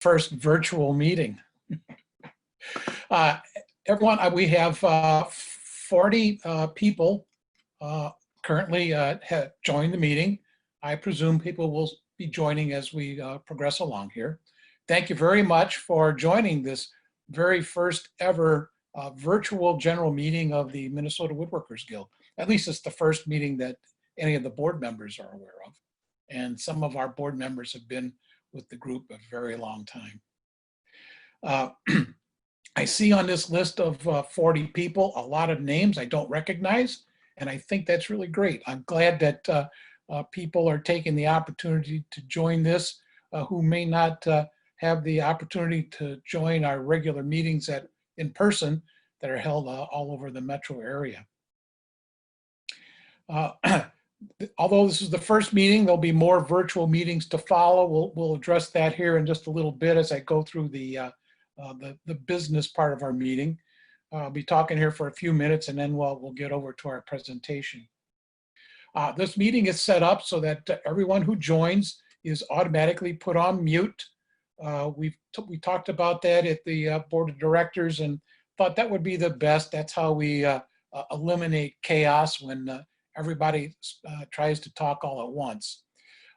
first virtual meeting. Everyone, we have 40 people currently have joined the meeting. I presume people will be joining as we progress along here. Thank you very much for joining this very first ever virtual general meeting of the Minnesota Woodworkers Guild. At least it's the first meeting that any of the board members are aware of. And some of our board members have been with the group a very long time. I see on this list of 40 people, a lot of names I don't recognize, and I think that's really great. I'm glad that people are taking the opportunity to join this who may not have the opportunity to join our regular meetings in person that are held all over the metro area. Although this is the first meeting, there'll be more virtual meetings to follow. We'll address that here in just a little bit as I go through the business part of our meeting. I'll be talking here for a few minutes and then we'll get over to our presentation. This meeting is set up so that everyone who joins is automatically put on mute. We talked about that at the board of directors and thought that would be the best. That's how we eliminate chaos when everybody tries to talk all at once.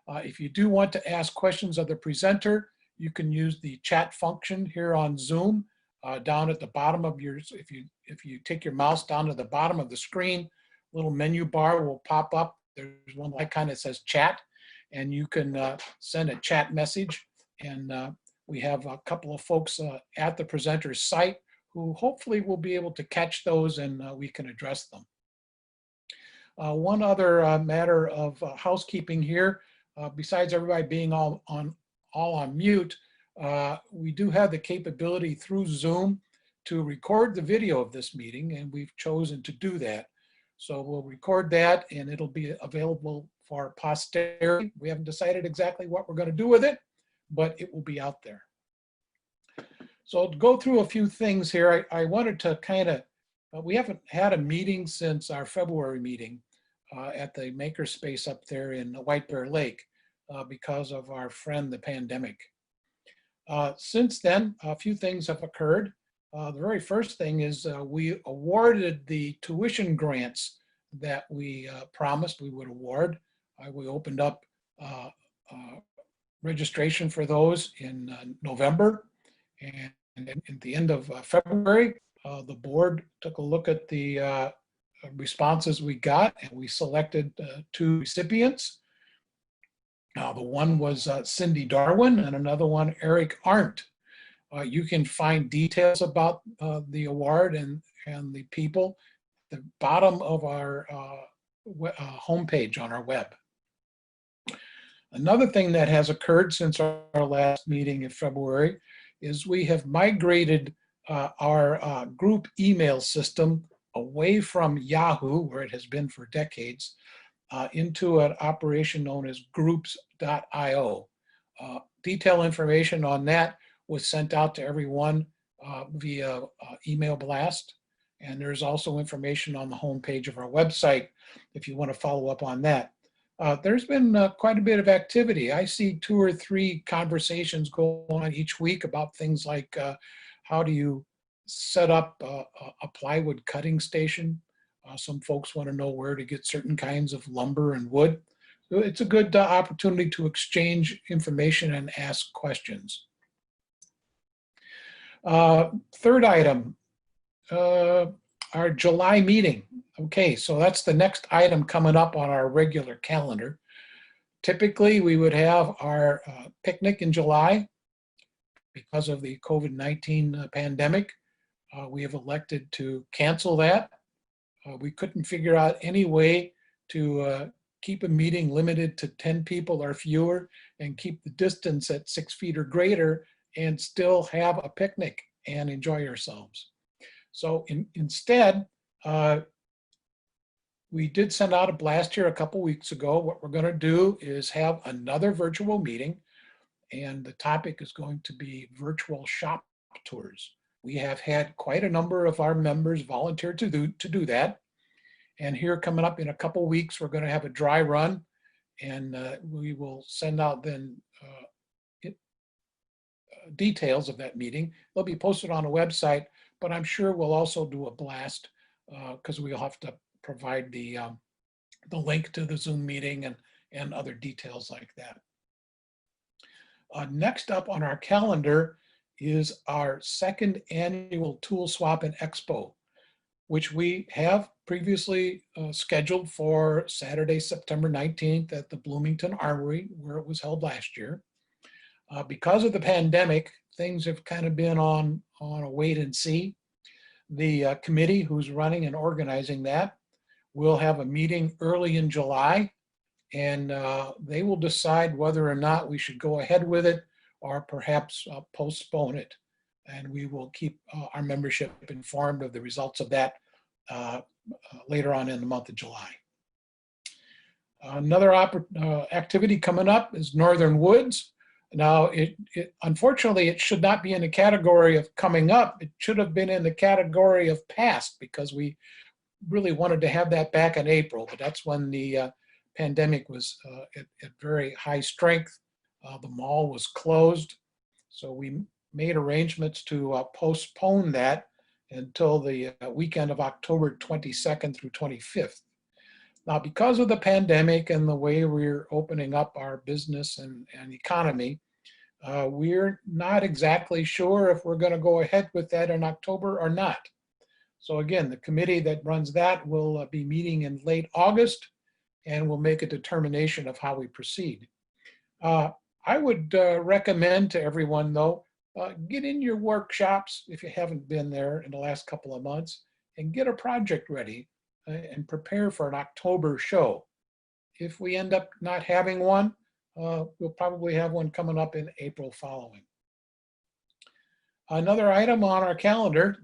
If you do want to ask questions of the presenter, you can use the chat function here on Zoom down at the bottom of your, if you take your mouse down to the bottom of the screen, little menu bar will pop up. There's one icon that says chat, and you can send a chat message. And we have a couple of folks at the presenter's site who hopefully will be able to catch those and we can address them. One other matter of housekeeping here, besides everybody being all on mute, we do have the capability through Zoom to record the video of this meeting, and we've chosen to do that. So we'll record that and it'll be available for posterity. We haven't decided exactly what we're going to do with it, but it will be out there. So to go through a few things here, I wanted to kind of, we haven't had a meeting since our February meeting at the makerspace up there in White Bear Lake because of our friend, the pandemic. Since then, a few things have occurred. The very first thing is we awarded the tuition grants that we promised we would award. We opened up registration for those in November, and at the end of February, the board took a look at the responses we got, and we selected 2 recipients. The one was Cindy Darwin and another one, Eric Arndt. You can find details about the award and the people at the bottom of our homepage on our web. Another thing that has occurred since our last meeting in February is we have migrated our group email system away from Yahoo, where it has been for decades, into an operation known as groups.io. Detailed information on that was sent out to everyone via email blast. And there's also information on the homepage of our website if you want to follow up on that. There's been quite a bit of activity. I see 2 or 3 conversations go on each week about things like how do you set up a plywood cutting station. Some folks want to know where to get certain kinds of lumber and wood. So it's a good opportunity to exchange information and ask questions. Third item, our July meeting. Okay, so that's the next item coming up on our regular calendar. Typically, we would have our picnic in July. Because of the COVID-19 pandemic, we have elected to cancel that. We couldn't figure out any way to keep a meeting limited to 10 people or fewer and keep the distance at 6 feet or greater and still have a picnic and enjoy ourselves. So instead, we did send out a blast here a couple weeks ago. What we're going to do is have another virtual meeting, and the topic is going to be virtual shop tours. We have had quite a number of our members volunteer to do that. And here coming up in a couple weeks, we're going to have a dry run, and we will send out then details of that meeting. They'll be posted on a website, but I'm sure we'll also do a blast because we'll have to provide the link to the Zoom meeting and other details like that. Next up on our calendar is our second annual Tool Swap and Expo, which we have previously scheduled for Saturday, September 19th at the Bloomington Armory, where it was held last year. Because of the pandemic, things have kind of been on a wait and see. The committee who's running and organizing that will have a meeting early in July, and they will decide whether or not we should go ahead with it or perhaps postpone it. And we will keep our membership informed of the results of that later on in the month of July. Another activity coming up is Northern Woods. Now, unfortunately, it should not be in the category of coming up. It should have been in the category of past, because we really wanted to have that back in April, but that's when the pandemic was at very high strength. The mall was closed, so we made arrangements to postpone that until the weekend of October 22nd through 25th. Now, because of the pandemic and the way we're opening up our business and economy, we're not exactly sure if we're going to go ahead with that in October or not. So again, the committee that runs that will be meeting in late August, and we'll make a determination of how we proceed. I would recommend to everyone, though, get in your workshops if you haven't been there in the last couple of months, and get a project ready and prepare for an October show. If we end up not having one, we'll probably have one coming up in April following. Another item on our calendar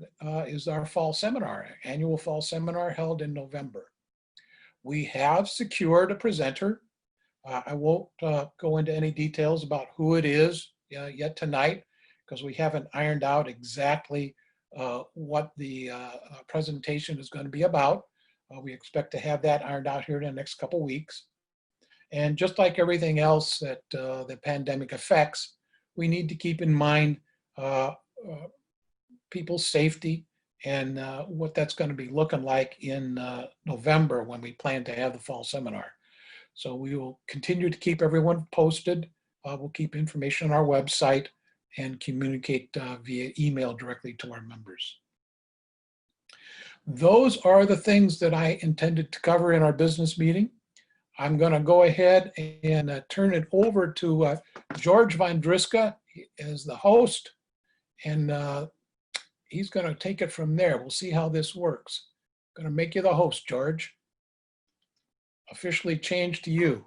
is our fall seminar, annual fall seminar held in November. We have secured a presenter. I won't go into any details about who it is yet tonight, because we haven't ironed out exactly what the presentation is going to be about. We expect to have that ironed out here in the next couple weeks. And just like everything else that the pandemic affects, we need to keep in mind people's safety and what that's going to be looking like in November when we plan to have the fall seminar. So we will continue to keep everyone posted. We'll keep information on our website and communicate via email directly to our members. Those are the things that I intended to cover in our business meeting. I'm going to go ahead and turn it over to George Vondriska as the host, and he's going to take it from there. We'll see how this works. I'm going to make you the host, George. Officially changed to you.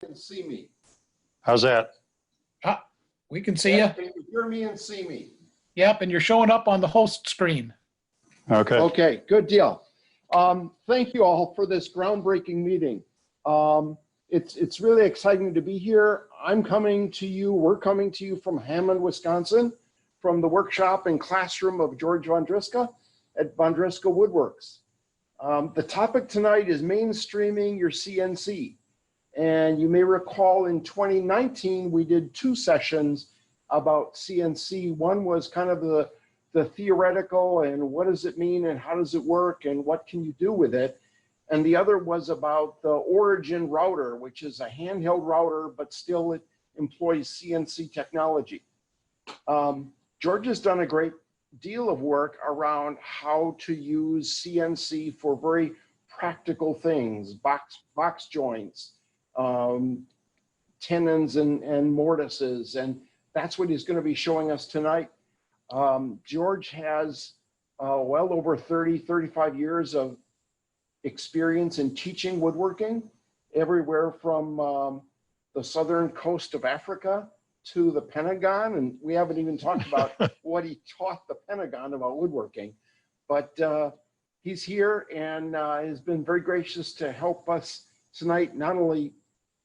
Can see me. How's that? We can see you. Can you hear me and see me? Yep, and you're showing up on the host screen. Okay. Okay, good deal. Thank you all for this groundbreaking meeting. It's really exciting to be here. We're coming to you from Hammond, Wisconsin, from the workshop and classroom of George Vondriska at Vondriska Woodworks. The topic tonight is mainstreaming your CNC. And you may recall in 2019, we did 2 sessions about CNC. One was kind of the theoretical and what does it mean and how does it work and what can you do with it. And the other was about the Origin router, which is a handheld router, but still it employs CNC technology. George has done a great deal of work around how to use CNC for very practical things, box joints, tenons and mortises, and that's what he's going to be showing us tonight. George has well over 35 years of experience in teaching woodworking, everywhere from the southern coast of Africa to the Pentagon, and we haven't even talked about what he taught the Pentagon about woodworking, but he's here and has been very gracious to help us tonight, not only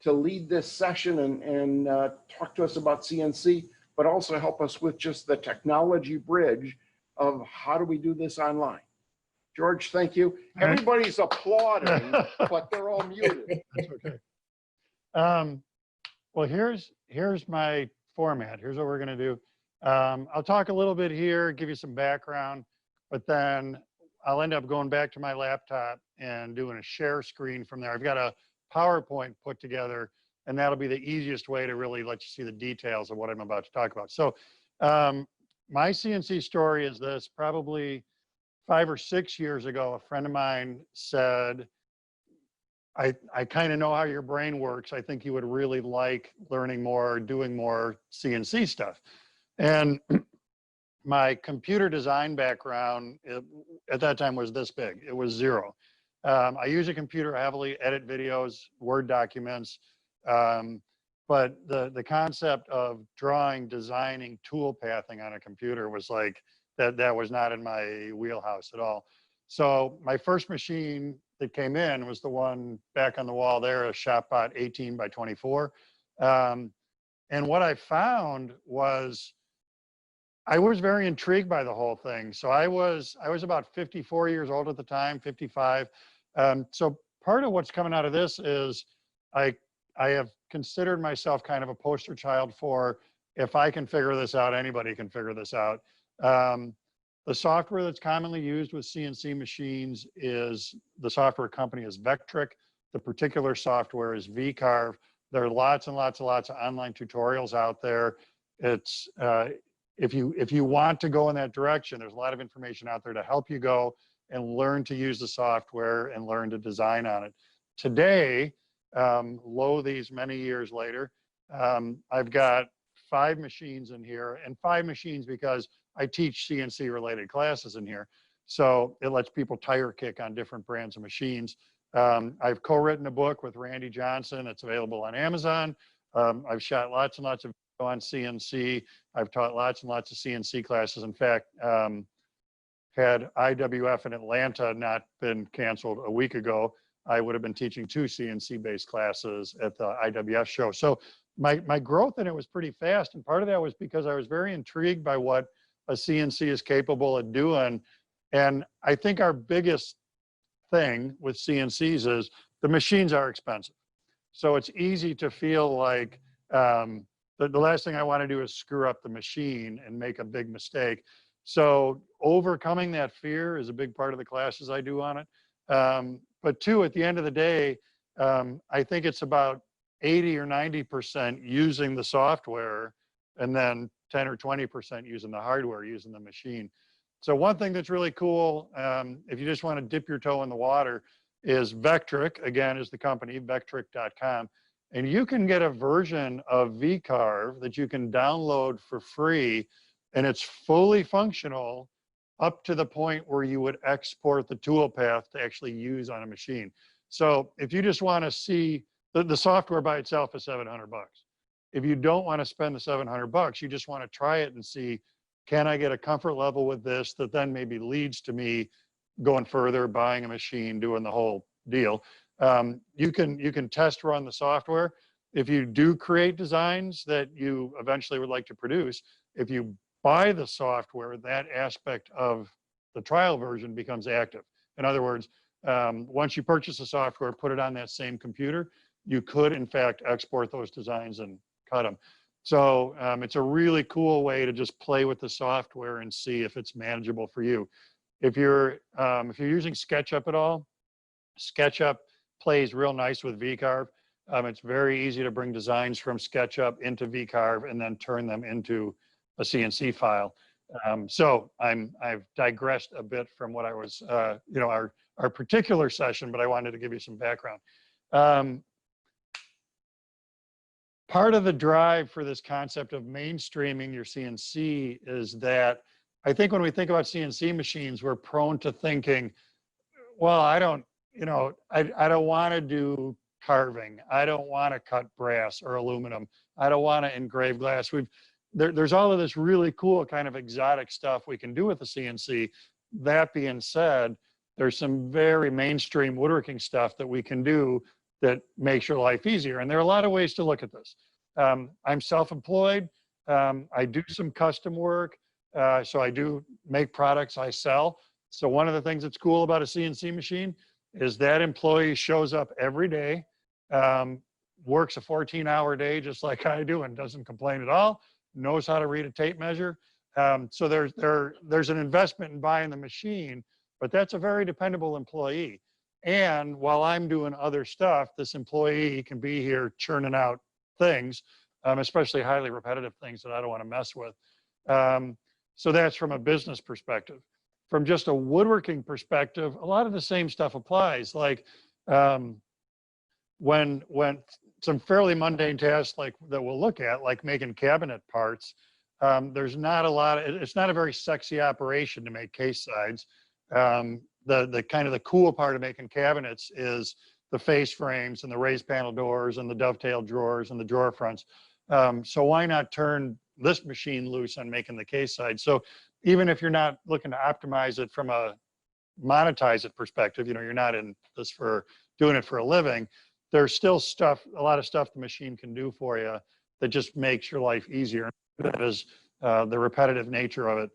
to lead this session and talk to us about CNC, but also help us with just the technology bridge of how do we do this online. George, thank you. All right. Everybody's applauding, but they're all muted. That's okay. Well, here's my format. Here's what we're going to do. I'll talk a little bit here, give you some background, but then I'll end up going back to my laptop and doing a share screen from there. I've got a PowerPoint put together, and that'll be the easiest way to really let you see the details of what I'm about to talk about. So my CNC story is this. Probably 5 or 6 years ago, a friend of mine said, I kind of know how your brain works. I think you would really like learning more, doing more CNC stuff. And my computer design background at that time was this big. It was zero. I use a computer heavily, edit videos, Word documents. But the concept of drawing, designing, tool pathing on a computer was like, that was not in my wheelhouse at all. So my first machine that came in was the one back on the wall there, a ShopBot 18 by 24. And what I found was I was very intrigued by the whole thing. So I was about 54 years old at the time, 55. So part of what's coming out of this is I have considered myself kind of a poster child for, if I can figure this out, anybody can figure this out. The software that's commonly used with CNC machines is, the software company is Vectric. The particular software is VCarve. There are lots and lots and lots of online tutorials out there. It's, if you want to go in that direction, there's a lot of information out there to help you go and learn to use the software and learn to design on it. Today, lo these many years later, I've got 5 machines in here, and 5 machines because I teach CNC related classes in here. So it lets people tire kick on different brands of machines. I've co-written a book with Randy Johnson. It's available on Amazon. I've shot lots and lots of video on CNC. I've taught lots and lots of CNC classes. In fact, had IWF in Atlanta not been canceled a week ago, I would have been teaching 2 CNC-based classes at the IWF show. So my growth in it was pretty fast, and part of that was because I was very intrigued by what a CNC is capable of doing. And I think our biggest thing with CNCs is the machines are expensive. So it's easy to feel like the last thing I want to do is screw up the machine and make a big mistake. So overcoming that fear is a big part of the classes I do on it. But 2, at the end of the day, I think it's about 80 or 90% using the software, and then 10 or 20% using the hardware, using the machine. So one thing that's really cool, if you just want to dip your toe in the water, is Vectric, again, is the company, vectric.com. And you can get a version of VCarve that you can download for free, and it's fully functional up to the point where you would export the toolpath to actually use on a machine. So if you just want to see, the software by itself is $700. If you don't want to spend the $700, you just want to try it and see, can I get a comfort level with this that then maybe leads to me going further, buying a machine, doing the whole deal. You can test run the software. If you do create designs that you eventually would like to produce, if you buy the software, that aspect of the trial version becomes active. In other words, once you purchase the software, put it on that same computer, you could in fact export those designs and cut them. So it's a really cool way to just play with the software and see if it's manageable for you. If you're using SketchUp at all, SketchUp plays real nice with VCarve. It's very easy to bring designs from SketchUp into VCarve and then turn them into a CNC file. So I've digressed a bit from what I was, our particular session, but I wanted to give you some background. Part of the drive for this concept of mainstreaming your CNC is that I think when we think about CNC machines, we're prone to thinking, well, I don't want to do carving. I don't want to cut brass or aluminum. I don't want to engrave glass. There's all of this really cool kind of exotic stuff we can do with the CNC. That being said, there's some very mainstream woodworking stuff that we can do that makes your life easier. And there are a lot of ways to look at this. I'm self-employed. I do some custom work. So I do make products I sell. So one of the things that's cool about a CNC machine is that employee shows up every day, works a 14-hour day just like I do and doesn't complain at all, knows how to read a tape measure. So there's an investment in buying the machine, but that's a very dependable employee. And while I'm doing other stuff, this employee can be here churning out things, especially highly repetitive things that I don't want to mess with. So that's from a business perspective. From just a woodworking perspective, a lot of the same stuff applies. Like when some fairly mundane tasks like that we'll look at, like making cabinet parts, there's not a lot of, it's not a very sexy operation to make case sides. The kind of the cool part of making cabinets is the face frames and the raised panel doors and the dovetail drawers and the drawer fronts. So why not turn this machine loose on making the case side? So even if you're not looking to optimize it from a monetize it perspective, you know, you're not in this for doing it for a living, there's still stuff, a lot of stuff the machine can do for you that just makes your life easier. That is the repetitive nature of it.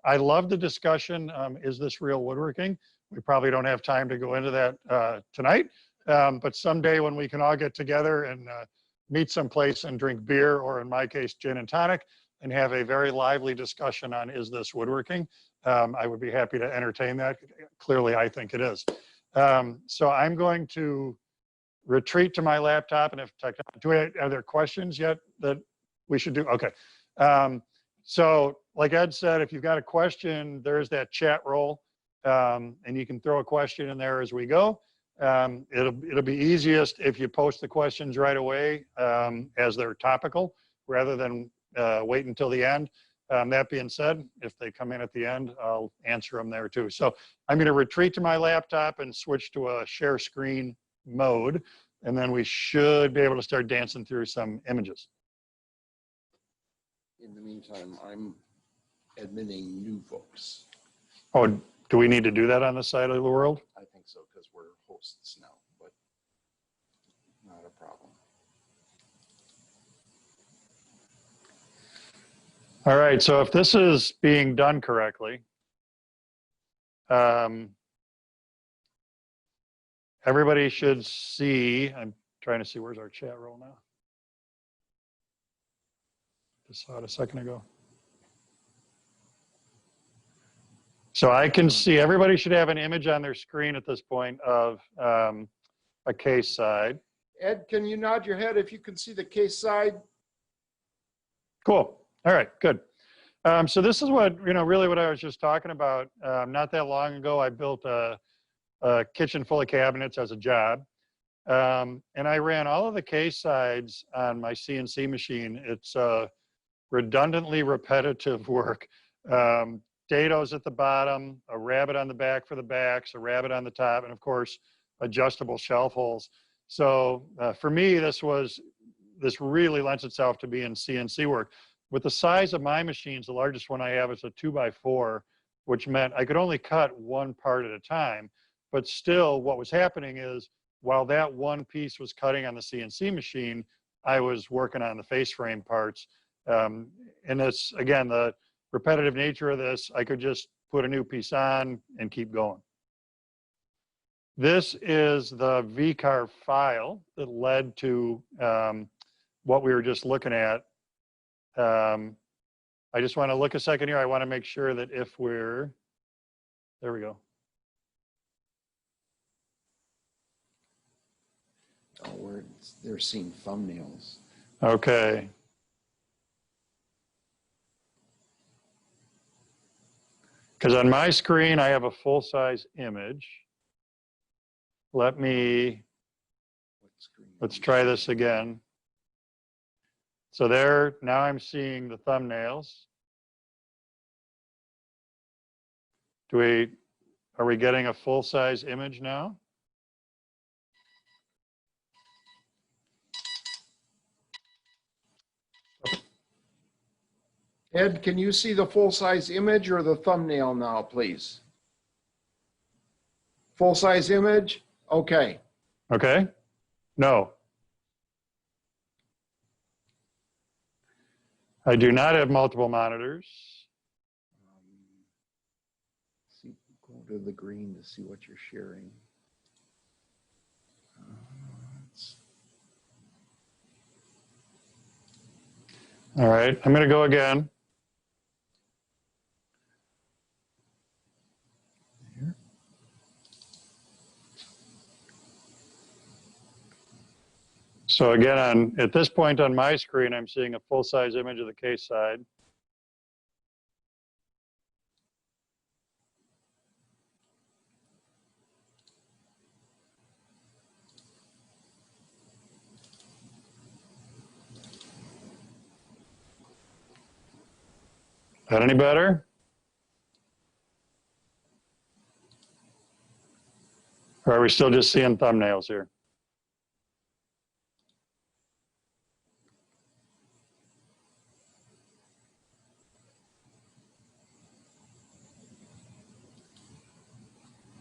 I love the discussion. Is this real woodworking? We probably don't have time to go into that tonight, but someday when we can all get together and meet someplace and drink beer, or in my case, gin and tonic, and have a very lively discussion on is this woodworking, I would be happy to entertain that. Clearly, I think it is. So I'm going to retreat to my laptop, and if are there questions yet that we should do? Okay. So like Ed said, if you've got a question, there's that chat roll, and you can throw a question in there as we go. It'll be easiest if you post the questions right away as they're topical, rather than wait until the end. That being said, if they come in at the end, I'll answer them there too. So I'm going to retreat to my laptop and switch to a share screen mode, and then we should be able to start dancing through some images. In the meantime, I'm admitting new folks. Oh, do we need to do that on this side of the world? I think so, because we're hosts now, but not a problem. All right, so if this is being done correctly, everybody should see, I'm trying to see, where's our chat roll now? Just saw it a second ago. So I can see, everybody should have an image on their screen at this point of a case side. Ed, can you nod your head if you can see the case side? Cool. All right, good. So this is what, you know, really what I was just talking about. Not that long ago, I built a kitchen full of cabinets as a job. And I ran all of the case sides on my CNC machine. It's redundantly repetitive work. Dados at the bottom, a rabbet on the back for the backs, a rabbet on the top, and of course, adjustable shelf holes. So for me, this really lends itself to being CNC work. With the size of my machines, the largest one I have is a 2x4, which meant I could only cut one part at a time. But still, what was happening is, while that one piece was cutting on the CNC machine, I was working on the face frame parts. And it's, again, the repetitive nature of this, I could just put a new piece on and keep going. This is the VCarve file that led to what we were just looking at. I just want to look a second here. I want to make sure that if we're, there we go. Oh, they're seeing thumbnails. Okay. Because on my screen, I have a full-size image. Let's try this again. So there, now I'm seeing the thumbnails. Are we getting a full-size image now? Ed, can you see the full-size image or the thumbnail now, please? Full-size image? Okay. Okay. No. I do not have multiple monitors. See to the green to see what you're sharing. It's- All right, I'm going to go again. There. So again, at this point on my screen, I'm seeing a full-size image of the case side. That any better? Or are we still just seeing thumbnails here?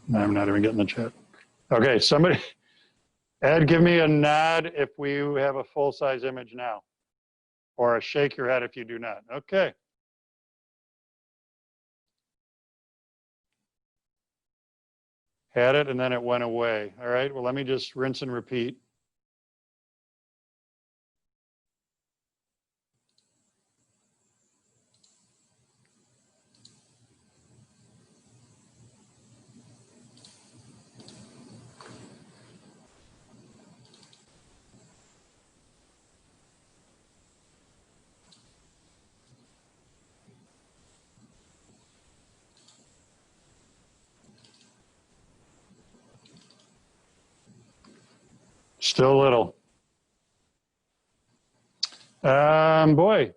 No, I'm not even getting the chat. Okay, somebody, Ed, give me a nod if we have a full-size image now, or a shake your head if you do not. Okay. Had it and then it went away. All right, well, let me just rinse and repeat. Still little. Boy.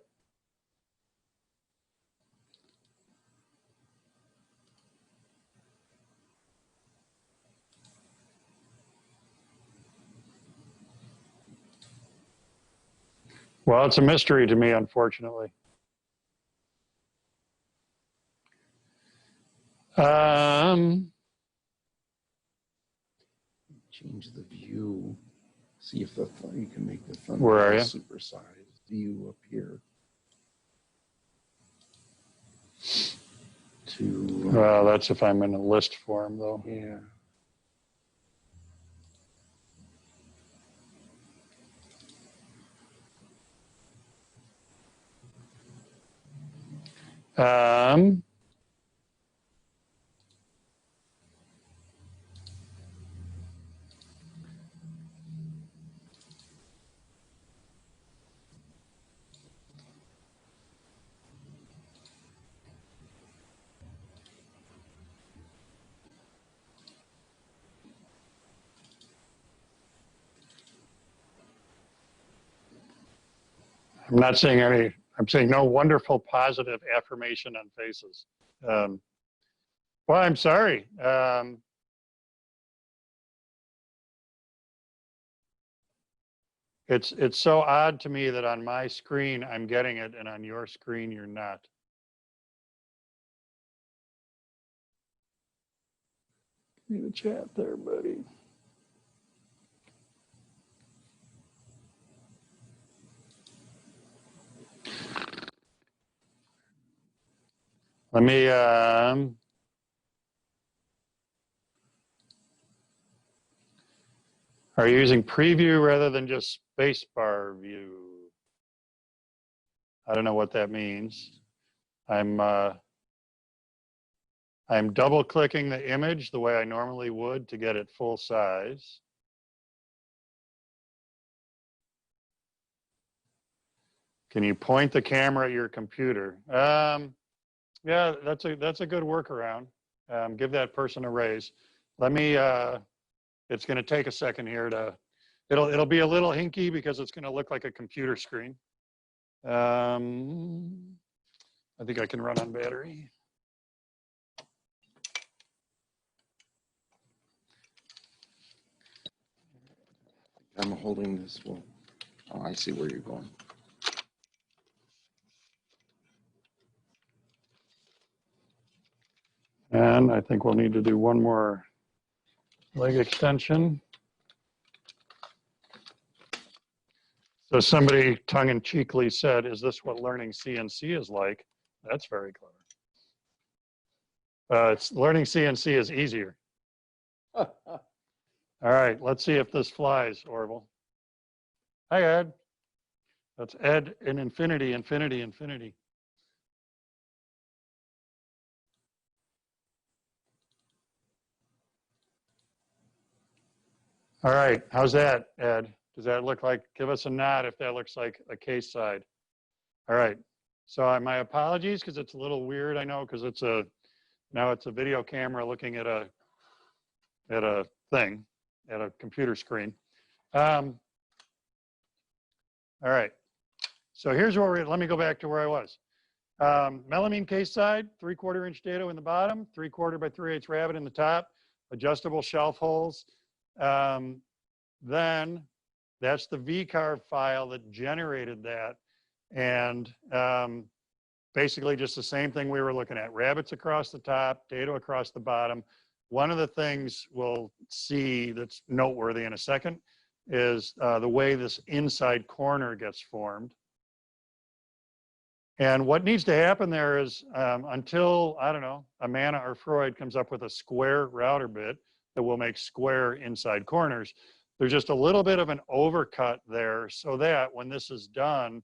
Well, it's a mystery to me, unfortunately. Change the view. See if you can make the Where are thumbnail you? supersized view up here. To Well, that's if I'm in a list form, though. yeah. Um, I'm not seeing any, I'm seeing no wonderful positive affirmation on faces. Well, I'm sorry. It's so odd to me that on my screen I'm getting it and on your screen you're not. Give me the chat there, buddy. Let me, are you using preview rather than just spacebar view? I don't know what that means. I'm double clicking the image the way I normally would to get it full size. Can you point the camera at your computer? Yeah, that's a good workaround. Give that person a raise. Let me, it's gonna take a second here to, it'll be a little hinky because it's gonna look like a computer screen. I think I can run on battery. I'm holding this. Well, oh, I see where you're going. And I think we'll need to do one more leg extension. So somebody tongue-in-cheekly said, is this what learning CNC is like? That's very clever. It's learning CNC is easier. All right, let's see if this flies, Orville. Hi, Ed. That's Ed in infinity, infinity, infinity. All right, how's that, Ed? Does that look like, give us a nod if that looks like a case side. All right, so my apologies because it's a little weird, I know, because now it's a video camera looking at a thing, at a computer screen. All right, so here's where let me go back to where I was. Melamine case side, 3/4 inch dado in the bottom, 3/4 by 3/8 rabbet in the top, adjustable shelf holes. Then that's the VCarve file that generated that. And basically just the same thing we were looking at, rabbets across the top, dado across the bottom. One of the things we'll see that's noteworthy in a second is the way this inside corner gets formed. And what needs to happen there is until, I don't know, Amana or Freud comes up with a square router bit that will make square inside corners, there's just a little bit of an overcut there so that when this is done,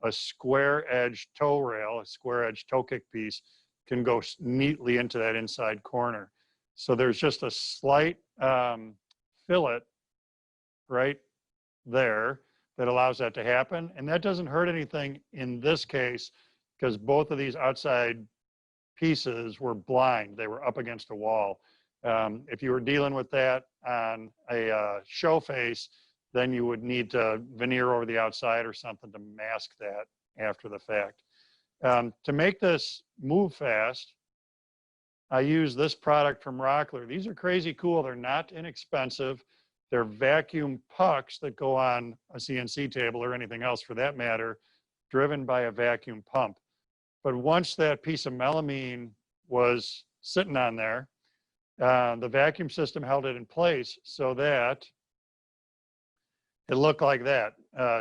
a square edge toe rail, a square edge toe kick piece can go neatly into that inside corner. So there's just a slight fillet right there that allows that to happen. And that doesn't hurt anything in this case because both of these outside pieces were blind. They were up against a wall. If you were dealing with that on a show face, then you would need to veneer over the outside or something to mask that after the fact. To make this move fast, I use this product from Rockler. These are crazy cool. They're not inexpensive. They're vacuum pucks that go on a CNC table or anything else for that matter, driven by a vacuum pump. But once that piece of melamine was sitting on there, the vacuum system held it in place so that it looked like that,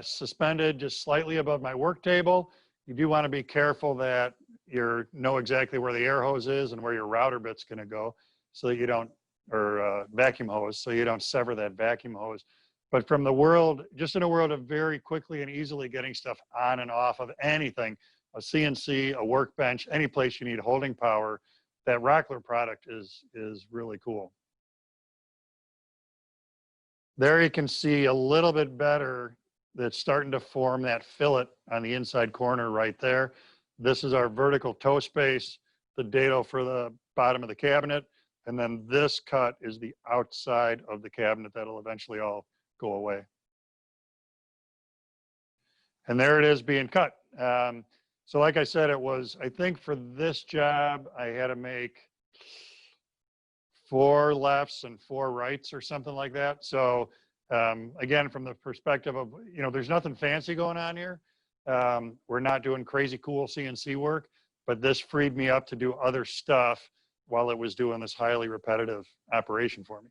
suspended just slightly above my work table. You do want to be careful that you know exactly where the air hose is and where your router bit's going to go so that you don't, or vacuum hose, so you don't sever that vacuum hose. But from the world, just in a world of very quickly and easily getting stuff on and off of anything, a CNC, a workbench, any place you need holding power, that Rockler product is really cool. There you can see a little bit better that's starting to form that fillet on the inside corner right there. This is our vertical toe space, the dado for the bottom of the cabinet, and then this cut is the outside of the cabinet that'll eventually all go away. And there it is being cut. So like I said, it was, I think for this job, I had to make 4 lefts and 4 rights or something like that. So again, from the perspective of, you know, there's nothing fancy going on here. We're not doing crazy cool CNC work, but this freed me up to do other stuff while it was doing this highly repetitive operation for me.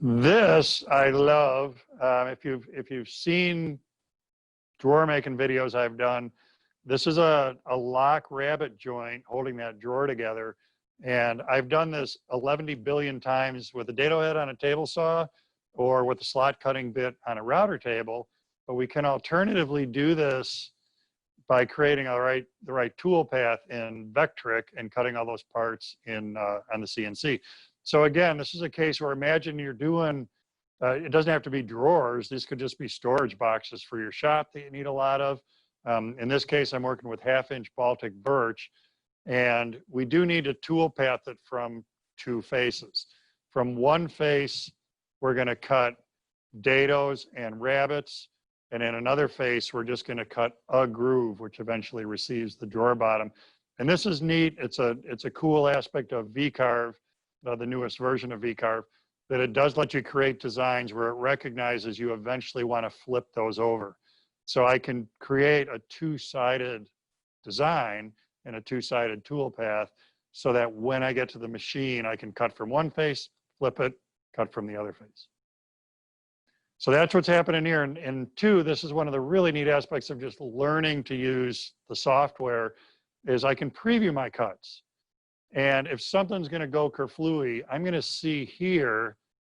This I love. If you've seen drawer making videos I've done, this is a lock rabbet joint holding that drawer together. And I've done this 11 billion times with a dado head on a table saw or with a slot cutting bit on a router table. But we can alternatively do this by creating the right tool path in Vectric and cutting all those parts in on the CNC. So again, this is a case where imagine you're doing, it doesn't have to be drawers. These could just be storage boxes for your shop that you need a lot of. In this case, I'm working with 1/2-inch Baltic birch, and we do need to tool path it from 2 faces. From one face, we're going to cut dados and rabbets, and in another face, we're just going to cut a groove, which eventually receives the drawer bottom. And this is neat. It's a cool aspect of VCarve, the newest version of VCarve, that it does let you create designs where it recognizes you eventually want to flip those over. So I can create a 2-sided design and a 2-sided tool path so that when I get to the machine, I can cut from one face, flip it, cut from the other face. So that's what's happening here. And two, this is one of the really neat aspects of just learning to use the software is I can preview my cuts. And if something's going to go kerflooey, I'm going to see here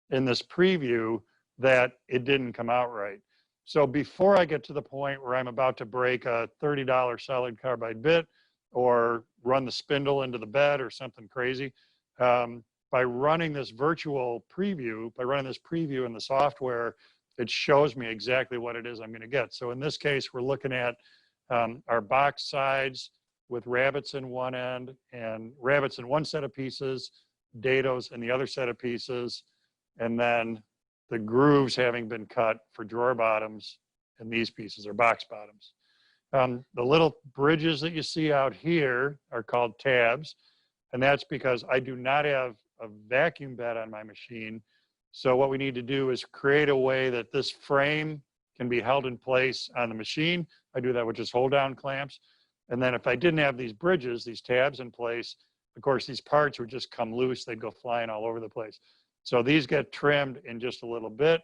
in this preview that it didn't come out right. So before I get to the point where I'm about to break a $30 solid carbide bit or run the spindle into the bed or something crazy, by running this virtual preview, by running this preview in the software, it shows me exactly what it is I'm going to get. So in this case, we're looking at our box sides with rabbets in one end and rabbets in one set of pieces, dados in the other set of pieces, and then the grooves having been cut for drawer bottoms and these pieces are box bottoms. The little bridges that you see out here are called tabs, and that's because I do not have a vacuum bed on my machine. So what we need to do is create a way that this frame can be held in place on the machine. I do that with just hold down clamps. And then if I didn't have these bridges, these tabs in place, of course, these parts would just come loose. They'd go flying all over the place. So these get trimmed in just a little bit.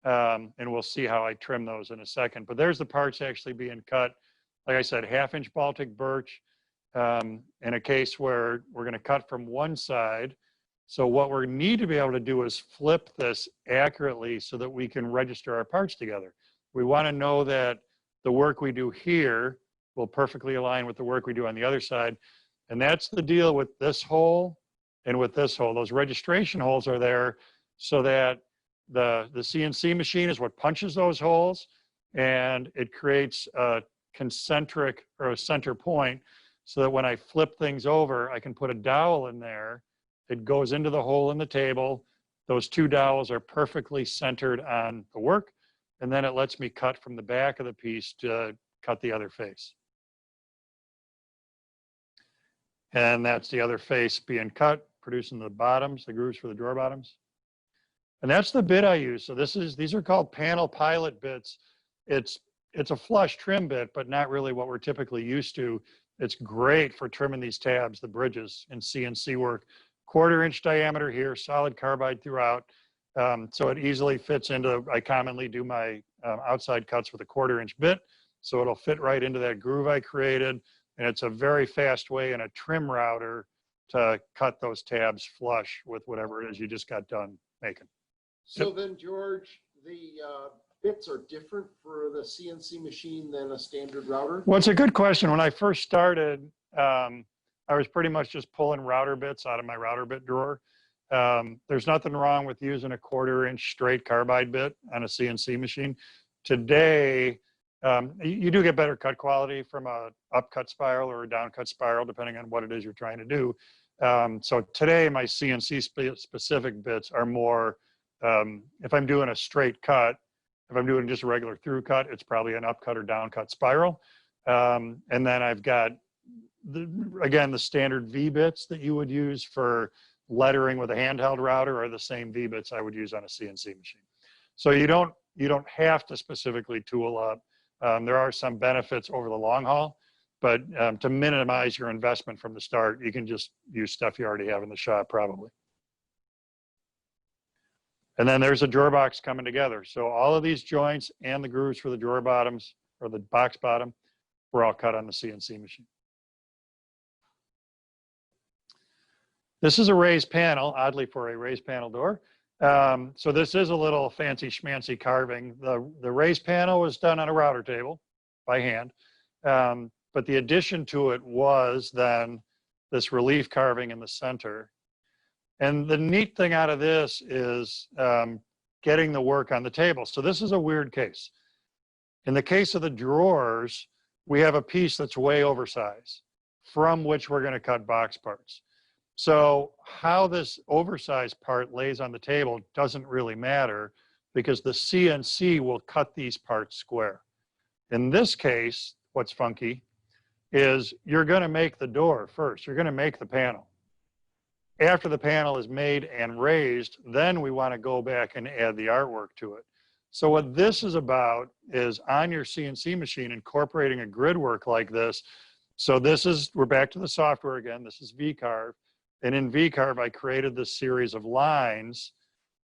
And we'll see how I trim those in a second. But there's the parts actually being cut. Like I said, 1/2-inch Baltic birch in a case where we're going to cut from one side. So what we need to be able to do is flip this accurately so that we can register our parts together. We want to know that the work we do here will perfectly align with the work we do on the other side. And that's the deal with this hole and with this hole. Those registration holes are there so that the CNC machine is what punches those holes, and it creates a concentric or a center point so that when I flip things over, I can put a dowel in there. It goes into the hole in the table. Those two dowels are perfectly centered on the work, and then it lets me cut from the back of the piece to cut the other face. And that's the other face being cut, producing the bottoms, the grooves for the drawer bottoms. And that's the bit I use. So these are called panel pilot bits. It's a flush trim bit, but not really what we're typically used to. It's great for trimming these tabs, the bridges in CNC work. 1/4-inch diameter here, solid carbide throughout. So it easily fits into, I commonly do my outside cuts with a 1/4-inch bit. So it'll fit right into that groove I created. And it's a very fast way in a trim router to cut those tabs flush with whatever it is you just got done making. So then, George, the bits are different for the CNC machine than a standard router? Well, it's a good question. When I first started, I was pretty much just pulling router bits out of my router bit drawer. There's nothing wrong with using a 1/4-inch straight carbide bit on a CNC machine. Today, you do get better cut quality from a upcut spiral or a downcut spiral, depending on what it is you're trying to do. So today, my CNC specific bits are more, if I'm doing a straight cut, if I'm doing just a regular through cut, it's probably an upcut or downcut spiral. And then I've got, again, the standard V bits that you would use for lettering with a handheld router are the same V bits I would use on a CNC machine. So you don't have to specifically tool up. There are some benefits over the long haul, but to minimize your investment from the start, you can just use stuff you already have in the shop probably. And then there's a drawer box coming together. So all of these joints and the grooves for the drawer bottoms or the box bottom were all cut on the CNC machine. This is a raised panel, oddly for a raised panel door. So this is a little fancy schmancy carving. The raised panel was done on a router table by hand. But the addition to it was then this relief carving in the center. And the neat thing out of this is getting the work on the table. So this is a weird case. In the case of the drawers, we have a piece that's way oversized from which we're going to cut box parts. So how this oversized part lays on the table doesn't really matter because the CNC will cut these parts square. In this case, what's funky is you're going to make the door first. You're going to make the panel. After the panel is made and raised, then we want to go back and add the artwork to it. So what this is about is on your CNC machine incorporating a grid work like this. So this is, we're back to the software again. This is VCarve. And in VCarve, I created this series of lines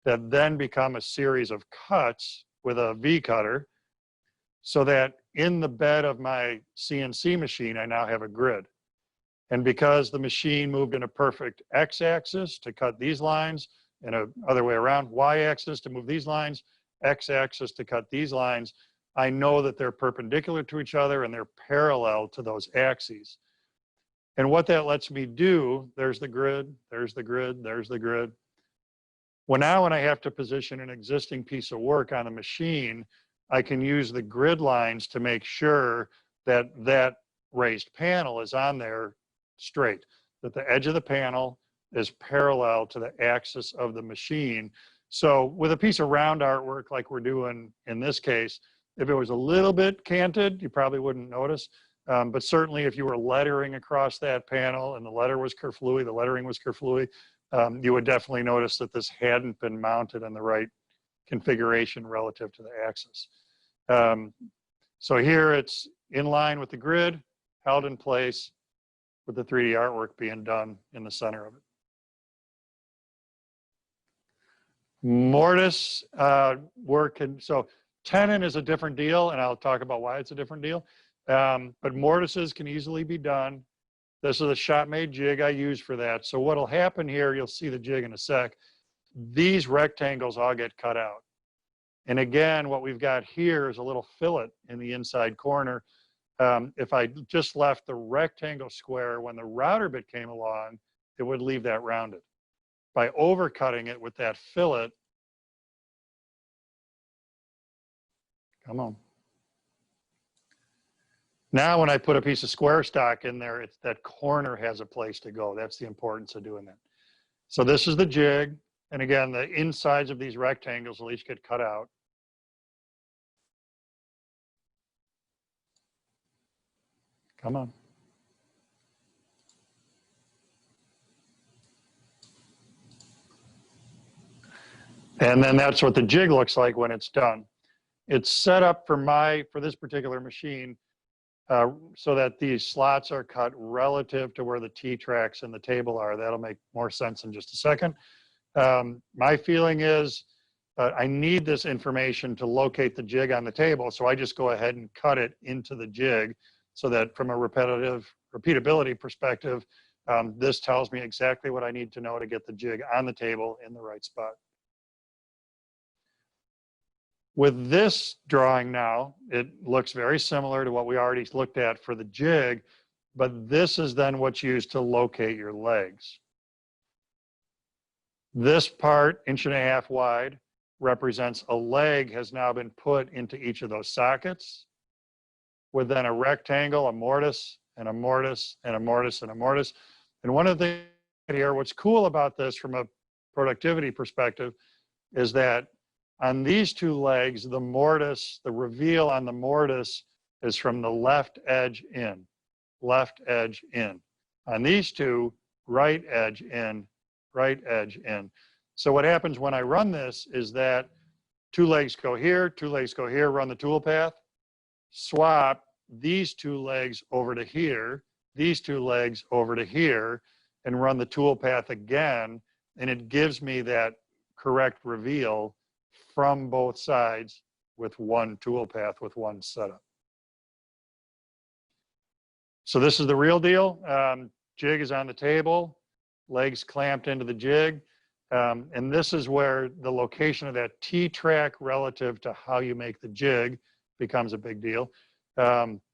that then become a series of cuts with a V cutter, so that in the bed of my CNC machine, I now have a grid. And because the machine moved in a perfect x-axis to cut these lines, and a other way around, y-axis to move these lines, x-axis to cut these lines, I know that they're perpendicular to each other and they're parallel to those axes. And what that lets me do, there's the grid, there's the grid, there's the grid. Well, now when I have to position an existing piece of work on a machine, I can use the grid lines to make sure that that raised panel is on there straight, that the edge of the panel is parallel to the axis of the machine. So with a piece of round artwork like we're doing in this case, if it was a little bit canted, you probably wouldn't notice. But certainly if you were lettering across that panel and the letter was kerflooey, the lettering was kerflooey, you would definitely notice that this hadn't been mounted in the right configuration relative to the axis. So here it's in line with the grid, held in place, with the 3D artwork being done in the center of it. Mortise work, and so tenon is a different deal, and I'll talk about why it's a different deal. But mortises can easily be done. This is a shop-made jig I use for that. So what'll happen here, you'll see the jig in a sec, these rectangles all get cut out. And again, what we've got here is a little fillet in the inside corner. If I just left the rectangle square, when the router bit came along, it would leave that rounded. By overcutting it with that fillet, come on. Now when I put a piece of square stock in there, it's that corner has a place to go. That's the importance of doing that. So this is the jig. And again, the insides of these rectangles will each get cut out. Come on. And then that's what the jig looks like when it's done. It's set up for this particular machine so that these slots are cut relative to where the T-tracks and the table are. That'll make more sense in just a second. My feeling is I need this information to locate the jig on the table, so I just go ahead and cut it into the jig so that from a repeatability perspective, this tells me exactly what I need to know to get the jig on the table in the right spot. With this drawing now, it looks very similar to what we already looked at for the jig, but this is then what's used to locate your legs. This part, 1.5 inches wide, represents a leg has now been put into each of those sockets, with then a rectangle, a mortise, and a mortise, and a mortise, and a mortise. And one of the things here, what's cool about this from a productivity perspective, is that on these two legs, the mortise, the reveal on the mortise is from the left edge in, left edge in. On these two, right edge in, right edge in. So what happens when I run this is that 2 legs go here, 2 legs go here, run the tool path, swap these 2 legs over to here, these 2 legs over to here, and run the tool path again, and it gives me that correct reveal from both sides with one tool path, with one setup. So this is the real deal. Jig is on the table, legs clamped into the jig. And this is where the location of that T-track relative to how you make the jig becomes a big deal,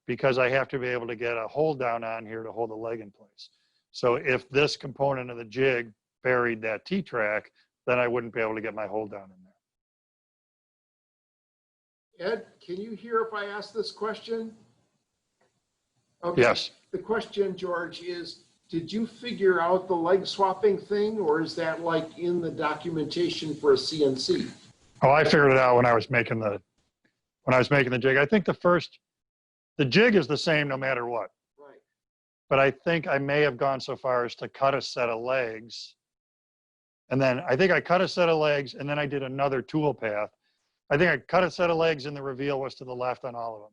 because I have to be able to get a hold down on here to hold the leg in place. So if this component of the jig buried that T-track, then I wouldn't be able to get my hold down in there. Ed, can you hear if I ask this question? Okay. Yes. The question, George, is did you figure out the leg swapping thing, or is that like in the documentation for a CNC? Oh, I figured it out when I was making the jig. I think the jig is the same no matter what. Right. But I think I may have gone so far as to cut a set of legs. And then I think I cut a set of legs and then I did another tool path. I think I cut a set of legs and the reveal was to the left on all of them.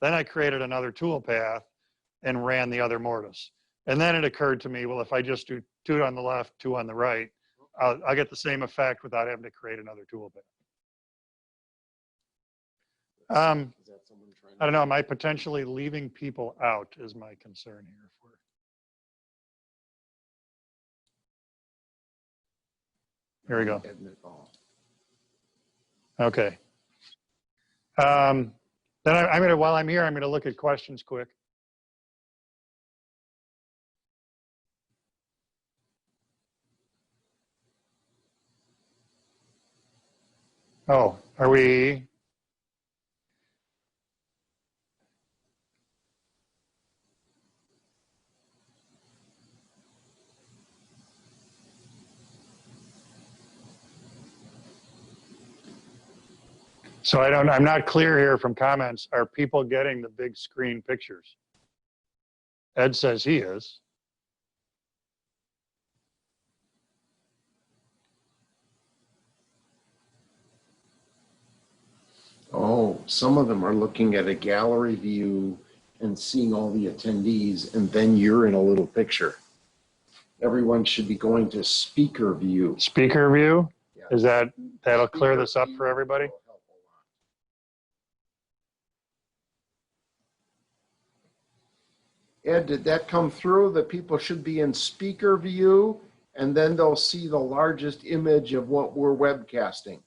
Then I created another tool path and ran the other mortise. And then it occurred to me, well, if I just do 2 on the left, 2 on the right, I'll get the same effect without having to create another toolpath. Is that someone trying to- I don't know, am I potentially leaving people out is my concern here for. Here we go. Edit all. Okay. Then I'm gonna, while I'm here, I'm gonna look at questions quick. Oh, are we? So I'm not clear here from comments. Are people getting the big screen pictures? Ed says he is. Oh, some of them are looking at a gallery view and seeing all the attendees, and then you're in a little picture. Everyone should be going to speaker view. Speaker view? Yeah. Is that'll clear Speaker this up view for everybody? will help a lot. Ed, did that come through that people should be in speaker view and then they'll see the largest image of what we're webcasting?